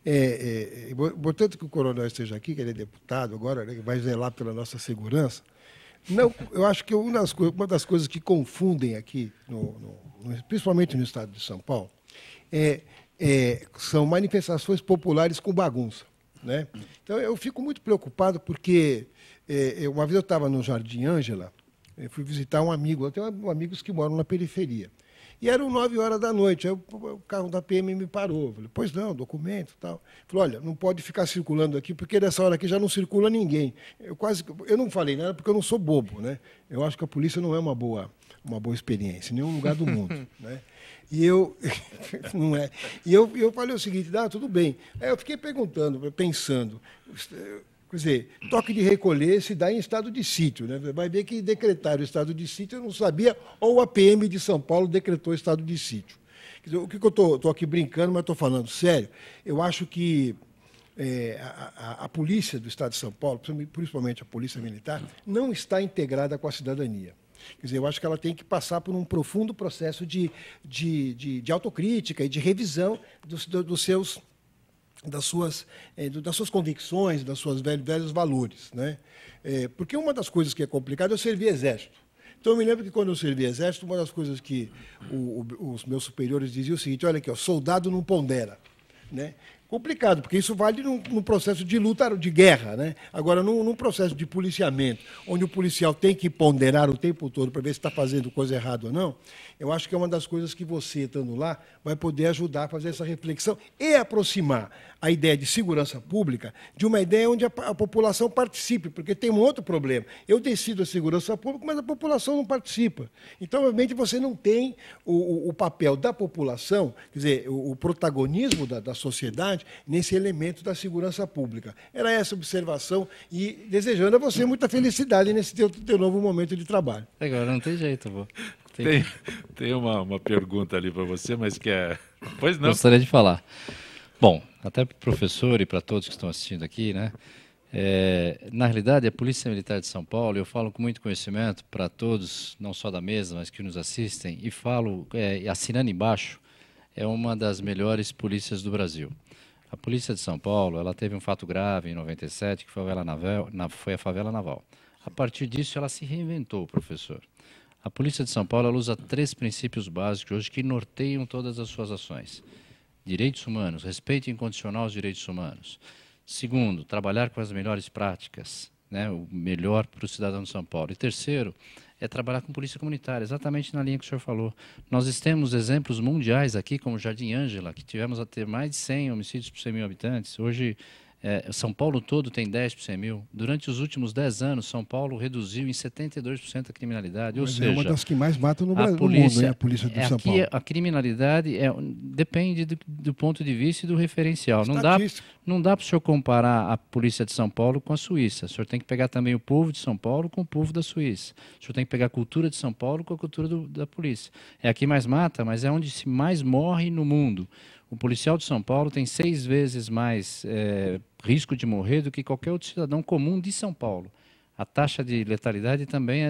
É importante que o coronel esteja aqui, que ele é deputado agora, né, que vai zelar pela nossa segurança. Não, eu acho que uma das coisas que confundem aqui, principalmente no estado de São Paulo, são manifestações populares com bagunça, né? Então, eu fico muito preocupado porque uma vez eu estava no Jardim Ângela, fui visitar um amigo, eu tenho amigos que moram na periferia. E eram 9 horas da noite, aí o carro da PM me parou. Eu falei, pois não, documento e tal. Falei, olha, não pode ficar circulando aqui, porque nessa hora aqui já não circula ninguém. Eu não falei nada porque eu não sou bobo, né? Eu acho que a polícia não é uma boa experiência, em nenhum lugar do mundo, né? E não é. E eu falei o seguinte, tudo bem. Aí eu fiquei pensando, quer dizer, toque de recolher se dá em estado de sítio, né? Vai ver que decretaram o estado de sítio, eu não sabia, ou a PM de São Paulo decretou estado de sítio. Quer dizer, o que eu estou aqui brincando, mas estou falando sério, eu acho que a polícia do estado de São Paulo, principalmente a polícia militar, não está integrada com a cidadania. Quer dizer, eu acho que ela tem que passar por um profundo processo de autocrítica e de revisão das suas convicções, das suas velhos valores, né? Porque uma das coisas que é complicada é eu servir exército. Então, eu me lembro que, quando eu servi exército, uma das coisas que os meus superiores diziam o seguinte, olha aqui, soldado não pondera, né? Complicado, porque isso vale num processo de luta, de guerra, né? Agora, num processo de policiamento, onde o policial tem que ponderar o tempo todo para ver se está fazendo coisa errada ou não, eu acho que é uma das coisas que você, estando lá, vai poder ajudar a fazer essa reflexão e aproximar a ideia de segurança pública de uma ideia onde a população participe, porque tem um outro problema. Eu decido a segurança pública, mas a população não participa. Então, obviamente, você não tem o papel da população, quer dizer, o protagonismo da sociedade, sociedade, nesse elemento da segurança pública. Era essa observação e desejando a você muita felicidade nesse teu novo momento de trabalho. Agora não tem jeito, vô. Tem uma pergunta ali para você, mas que é... Pois não. Gostaria de falar. Bom, até para o professor e para todos que estão assistindo aqui, né? Na realidade, a Polícia Militar de São Paulo, eu falo com muito conhecimento para todos, não só da mesa, mas que nos assistem, e falo, assinando embaixo, é uma das melhores polícias do Brasil. A Polícia de São Paulo, ela teve um fato grave em 97, que foi a favela naval. A partir disso, ela se reinventou, professor. A Polícia de São Paulo, ela usa 3 princípios básicos hoje que norteiam todas as suas ações. Direitos humanos, respeito incondicional aos direitos humanos. Segundo, trabalhar com as melhores práticas, né, o melhor para o cidadão de São Paulo. E terceiro, é trabalhar com polícia comunitária, exatamente na linha que o senhor falou. Nós temos exemplos mundiais aqui, como Jardim Ângela, que tivemos a ter mais de 100 homicídios por 100 mil habitantes. Hoje, São Paulo todo tem 10 por 100 mil. Durante os últimos 10 anos, São Paulo reduziu em 72% a criminalidade. Ou seja, é uma das que mais matam no Brasil, polícia, né? A polícia de São Paulo. A criminalidade depende do ponto de vista e do referencial. Não dá para o senhor comparar a polícia de São Paulo com a Suíça. O senhor tem que pegar também o povo de São Paulo com o povo da Suíça. O senhor tem que pegar a cultura de São Paulo com a cultura da polícia. É a que mais mata, mas é onde se mais morre no mundo. O policial de São Paulo tem 6 vezes mais risco de morrer do que qualquer outro cidadão comum de São Paulo. A taxa de letalidade também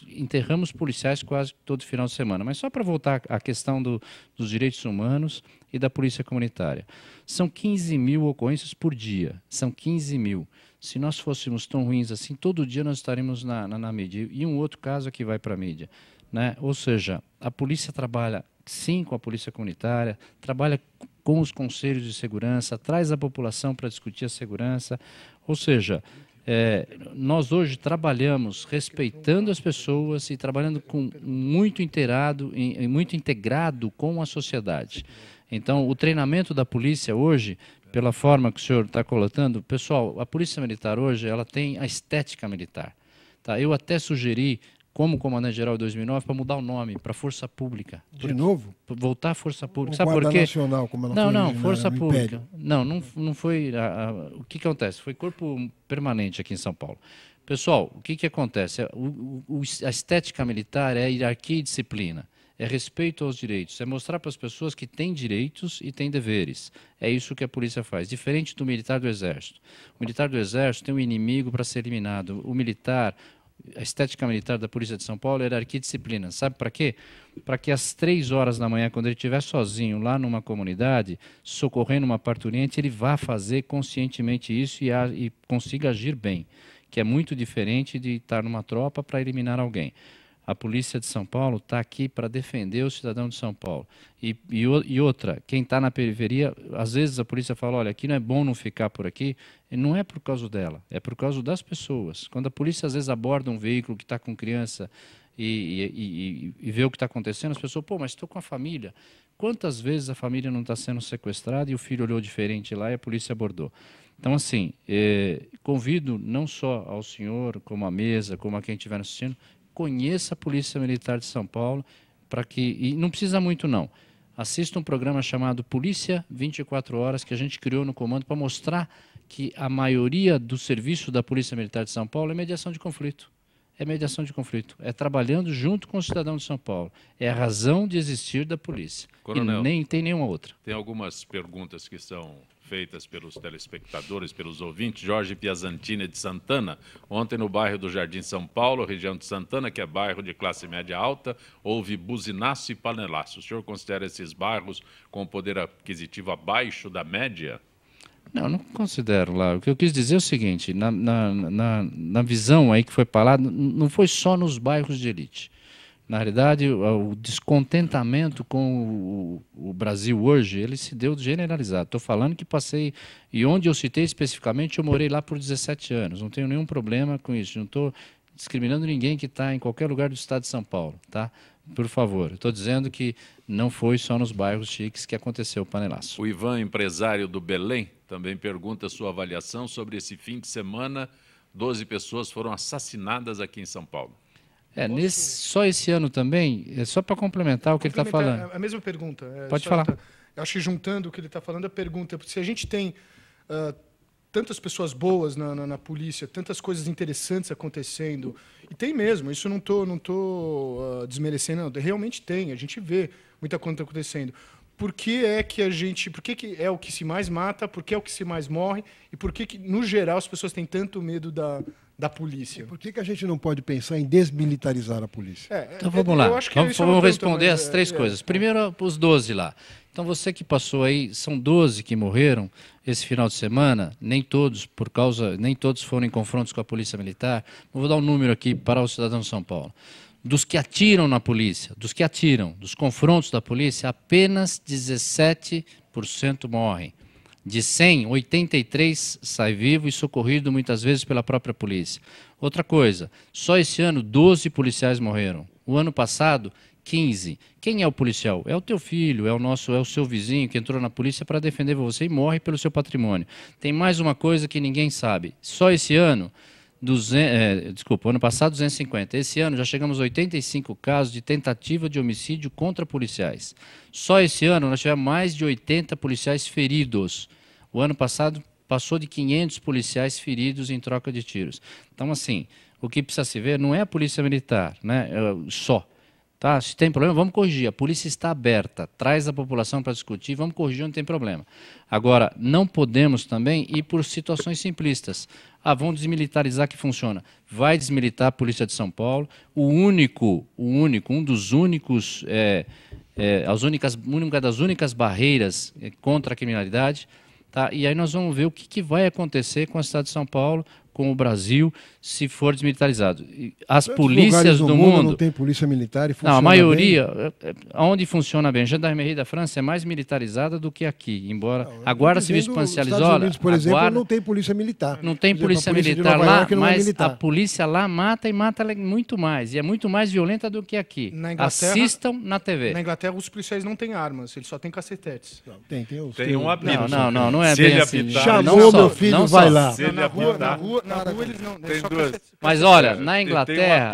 enterramos policiais quase todo final de semana. Mas só para voltar à questão dos direitos humanos e da polícia comunitária. São 15 mil ocorrências por dia. São 15 mil. Se nós fôssemos tão ruins assim, todo dia nós estaríamos na mídia. E um outro caso aqui vai para a mídia, né? Ou seja, a polícia trabalha sim com a polícia comunitária, trabalha com os conselhos de segurança, traz a população para discutir a segurança. Ou seja, nós hoje trabalhamos respeitando as pessoas e trabalhando muito integrado com a sociedade. Então, o treinamento da polícia hoje, pela forma que o senhor está colocando, pessoal, a Polícia Militar hoje ela tem a estética militar. Tá? Eu até sugeri, como comandante-geral em 2009, para mudar o nome para Força Pública. De novo? Voltar à Força Pública. Sabe por quê? Nacional, como ela não, Força Pública. Não foi... o que acontece? Foi corpo permanente aqui em São Paulo. Pessoal, o que acontece? A estética militar é a hierarquia e disciplina. É respeito aos direitos. É mostrar para as pessoas que têm direitos e têm deveres. É isso que a polícia faz. Diferente do militar do Exército. O militar do Exército tem um inimigo para ser eliminado. O militar... A estética militar da Polícia de São Paulo é hierarquia e disciplina. Sabe para quê? Para que às 3 horas da manhã, quando ele estiver sozinho lá numa comunidade, socorrendo uma parturiente, ele vá fazer conscientemente isso e consiga agir bem, que é muito diferente de estar numa tropa para eliminar alguém. A Polícia de São Paulo está aqui para defender o cidadão de São Paulo. E outra, quem está na periferia, às vezes a polícia fala, olha, aqui não é bom não ficar por aqui, e não é por causa dela, é por causa das pessoas. Quando a polícia às vezes aborda um veículo que está com criança e vê o que está acontecendo, as pessoas, pô, mas estou com a família. Quantas vezes a família não está sendo sequestrada e o filho olhou diferente lá e a polícia abordou? Então, assim, convido não só ao senhor, como à mesa, como a quem estiver assistindo, conheça a Polícia Militar de São Paulo, e não precisa muito não. Assista um programa chamado Polícia 24 Horas, que a gente criou no comando para mostrar que a maioria do serviço da Polícia Militar de São Paulo é mediação de conflito. É mediação de conflito. É trabalhando junto com o cidadão de São Paulo. É a razão de existir da polícia. Coronel, e nem tem nenhuma outra. Tem algumas perguntas que são feitas pelos telespectadores, pelos ouvintes. Jorge Piazantini de Santana. Ontem no bairro do Jardim São Paulo, região de Santana, que é bairro de classe média alta, houve buzinaço e panelaço. O senhor considera esses bairros com poder aquisitivo abaixo da média? Não considero lá. O que eu quis dizer é o seguinte, na visão aí que foi falado, não foi só nos bairros de elite. Na realidade, o descontentamento com o Brasil hoje, ele se deu generalizado. Estou falando que passei, e onde eu citei especificamente, eu morei lá por 17 anos. Não tenho nenhum problema com isso. Não estou discriminando ninguém que está em qualquer lugar do estado de São Paulo, tá? Por favor, estou dizendo que não foi só nos bairros chiques que aconteceu o panelaço. O Ivan, empresário do Belém, também pergunta a sua avaliação sobre esse fim de semana. 12 pessoas foram assassinadas aqui em São Paulo. Só esse ano também, só para complementar o que ele está falando. A mesma pergunta. Pode falar. Eu acho que juntando o que ele está falando, a pergunta, se a gente tem tantas pessoas boas na polícia, tantas coisas interessantes acontecendo, e tem mesmo, isso não tô desmerecendo, não, realmente tem, a gente vê muita coisa acontecendo. Por que é o que se mais mata, por que é o que se mais morre, e por que no geral, as pessoas têm tanto medo da polícia? E por que a gente não pode pensar em desmilitarizar a polícia? Então vamos lá, vamos responder as três coisas. Primeiro, os 12 lá. Então você que passou aí, são 12 que morreram esse final de semana, nem todos foram em confrontos com a polícia militar. Eu vou dar um número aqui para o cidadão de São Paulo. Dos que atiram na polícia, dos confrontos da polícia, apenas 17% morrem. De 100, 83 sai vivo e socorrido muitas vezes pela própria polícia. Outra coisa, só esse ano 12 policiais morreram. O ano passado, 15. Quem é o policial? É o teu filho, é o seu vizinho que entrou na polícia para defender você e morre pelo seu patrimônio. Tem mais uma coisa que ninguém sabe. Só esse ano, ano passado 250. Esse ano já chegamos a 85 casos de tentativa de homicídio contra policiais. Só esse ano nós tivemos mais de 80 policiais feridos. O ano passado passou de 500 policiais feridos em troca de tiros. Então, assim, o que precisa se ver não é a polícia militar, né, só. Tá? Se tem problema, vamos corrigir. A polícia está aberta, traz a população para discutir, vamos corrigir, não tem problema. Agora, não podemos também ir por situações simplistas. Vamos desmilitarizar que funciona. Vai desmilitar a Polícia de São Paulo. Uma das únicas barreiras contra a criminalidade. Tá? E aí nós vamos ver o que vai acontecer com a cidade de São Paulo, com o Brasil, se for desmilitarizado. As polícias do mundo não tem polícia militar e funciona não, a maioria, bem. Onde funciona bem, a Gendarmerie da França é mais militarizada do que aqui, embora a Guarda Civil espancializou. Estados Unidos, por exemplo, não tem polícia militar. Não tem polícia militar lá, mas a polícia lá mata e mata muito mais, e é muito mais violenta do que aqui. Assistam na TV. Na Inglaterra, os policiais não têm armas, eles só têm cacetetes. Não, tem um apito. Não é bem assim. Chamou meu filho, vai lá. Na rua eles não. Mas olha, na Inglaterra,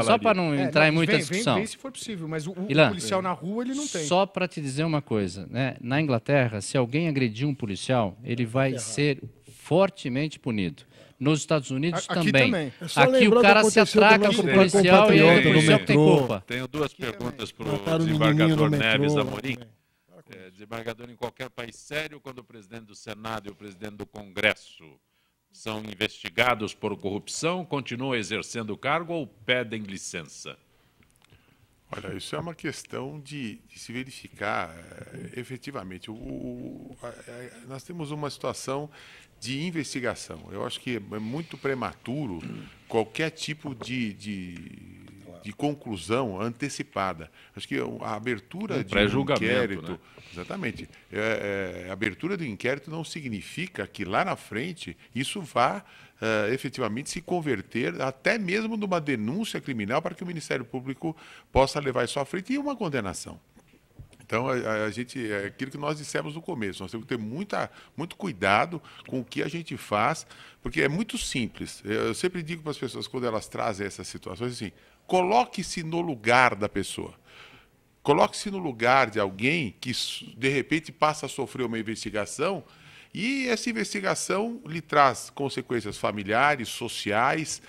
só para não entrar em muita discussão. Vem se for possível, mas o policial na rua ele não tem. Só para te dizer uma coisa, né? Na Inglaterra, se alguém agredir um policial, ele vai ser fortemente punido. Nos Estados Unidos também. Aqui o cara se atraca com o policial e o policial que tem culpa. Tenho duas perguntas para o desembargador Neves Amorim. Desembargador, em qualquer país sério, quando o presidente do Senado e o presidente do Congresso são investigados por corrupção, continuam exercendo o cargo ou pedem licença? Olha, isso é uma questão de se verificar efetivamente. Nós temos uma situação de investigação. Eu acho que é muito prematuro qualquer tipo de conclusão antecipada. Acho que a abertura de um inquérito... Né? Exatamente. A abertura do inquérito não significa que lá na frente isso vá efetivamente se converter até mesmo numa denúncia criminal para que o Ministério Público possa levar isso à frente e uma condenação. Então, é aquilo que nós dissemos no começo, nós temos que ter muito cuidado com o que a gente faz, porque é muito simples. Eu sempre digo para as pessoas, quando elas trazem essas situações, assim, coloque-se no lugar da pessoa. Coloque-se no lugar de alguém que, de repente, passa a sofrer uma investigação e essa investigação lhe traz consequências familiares, sociais,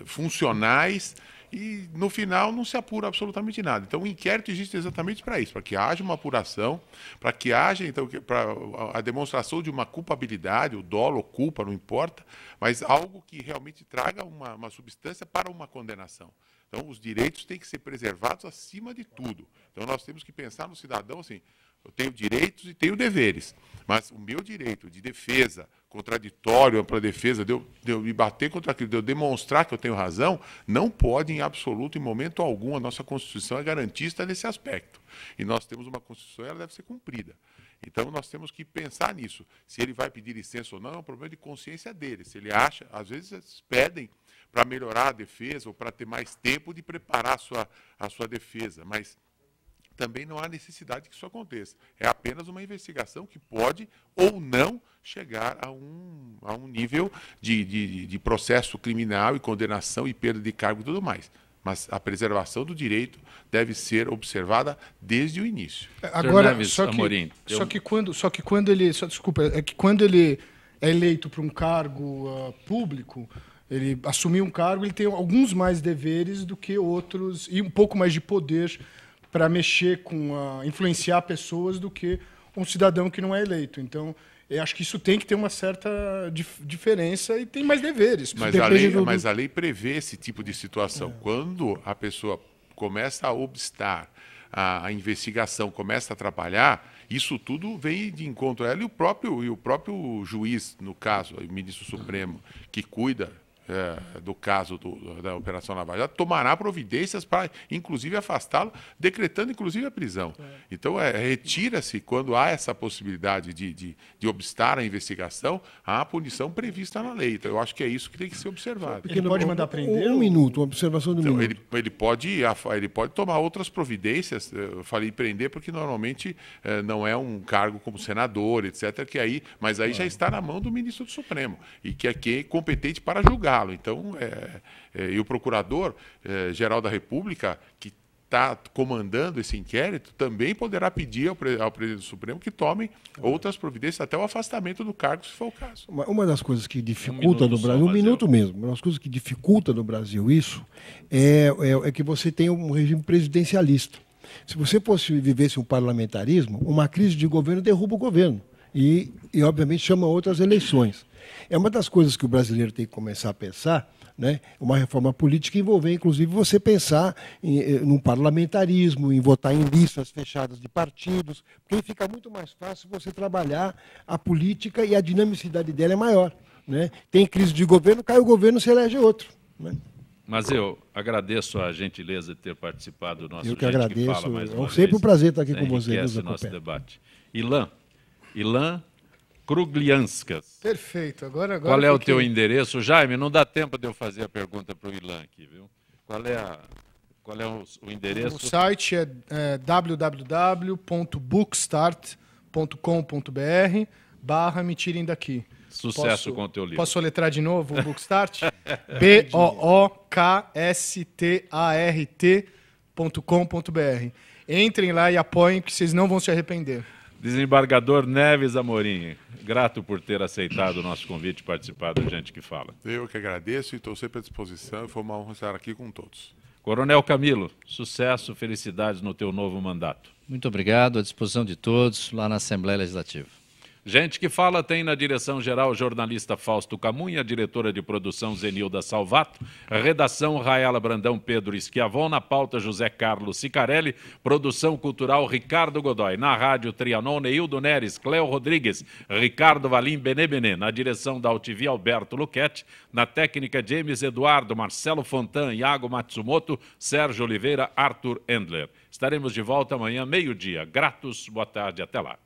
funcionais, e, no final, não se apura absolutamente nada. Então, o inquérito existe exatamente para isso, para que haja uma apuração, para que haja, então, a demonstração de uma culpabilidade, o dolo ou culpa, não importa, mas algo que realmente traga uma substância para uma condenação. Então, os direitos têm que ser preservados acima de tudo. Então, nós temos que pensar no cidadão assim, eu tenho direitos e tenho deveres, mas o meu direito de defesa, contraditório, ampla defesa, de eu me bater contra aquilo, de eu demonstrar que eu tenho razão, não pode em absoluto, em momento algum, a nossa Constituição é garantista nesse aspecto. E nós temos uma Constituição e ela deve ser cumprida. Então, nós temos que pensar nisso. Se ele vai pedir licença ou não, é um problema de consciência dele. Se ele acha, às vezes eles pedem para melhorar a defesa ou para ter mais tempo de preparar a sua defesa, mas também não há necessidade que isso aconteça. É apenas uma investigação que pode ou não chegar a um nível de processo criminal e condenação e perda de cargo e tudo mais. mas a preservação do direito deve ser observada desde o início. Agora, Neves só Amorim, que quando ele, desculpa, é que quando ele é eleito para um cargo público, ele assumiu um cargo, ele tem alguns mais deveres do que outros e um pouco mais de poder para mexer influenciar pessoas do que um cidadão que não é eleito. Então, eu acho que isso tem que ter uma certa diferença e tem mais deveres. Mas a lei prevê esse tipo de situação. Quando a pessoa começa a obstar a investigação, começa a atrapalhar, isso tudo vem de encontro a ela e o próprio juiz, no caso, o ministro Supremo, que cuida do caso da Operação Lava Jato, tomará providências para, inclusive, afastá-lo, decretando, inclusive, a prisão. Então, retira-se, quando há essa possibilidade de obstar a investigação, a punição prevista na lei. Então, eu acho que é isso que tem que ser observado. Ele pode mandar prender? Um minuto, uma observação de um minuto. Ele pode tomar outras providências. Eu falei prender porque, normalmente, não é um cargo como senador, etc., mas aí já está na mão do ministro do Supremo, e que é competente para julgar. Então, e o Procurador-Geral da República, que está comandando esse inquérito, também poderá pedir ao presidente do Supremo que tomem outras providências, até o afastamento do cargo, se for o caso. Uma das coisas que dificulta no Brasil, um minuto mesmo, uma das coisas que dificulta no Brasil isso é que você tem um regime presidencialista. Se você vivesse um parlamentarismo, uma crise de governo derruba o governo e obviamente, chama outras eleições. É uma das coisas que o brasileiro tem que começar a pensar, né? Uma reforma política envolver, inclusive, você pensar num parlamentarismo, em votar em listas fechadas de partidos, porque aí fica muito mais fácil você trabalhar a política e a dinamicidade dela é maior, né? Tem crise de governo, cai o governo, se elege outro, né? Mas eu agradeço a gentileza de ter participado do nosso Eu que agradeço. Que Fala mais uma É sempre vez. um prazer estar aqui com vocês. Enriquece o nosso debate. Ilan Kruglianskas. Perfeito. Agora qual é o teu endereço? Jaime, não dá tempo de eu fazer a pergunta para o Ilan aqui, viu? Qual é o endereço? O site é www.bookstart.com.br/me tirem daqui. Sucesso com o teu livro. Posso soletrar de novo o Bookstart? bookstart.com.br. Entrem lá e apoiem, que vocês não vão se arrepender. Desembargador Neves Amorim, grato por ter aceitado o nosso convite e participar do Gente que Fala. Eu que agradeço e estou sempre à disposição, e foi uma honra estar aqui com todos. Coronel Camilo, sucesso, felicidades no teu novo mandato. Muito obrigado, à disposição de todos lá na Assembleia Legislativa. Gente que Fala tem na direção-geral jornalista Fausto Camunha, diretora de produção Zenilda Salvato, redação Raela Brandão Pedro Schiavon, na pauta José Carlos Sicarelli, produção cultural Ricardo Godoy, na rádio Trianon Neildo Neres, Cleo Rodrigues, Ricardo Valim Benebené, na direção da UTV Alberto Luquete, na técnica James Eduardo, Marcelo Fontan, Iago Matsumoto, Sérgio Oliveira, Arthur Endler. Estaremos de volta amanhã, meio-dia. Gratos, boa tarde, até lá.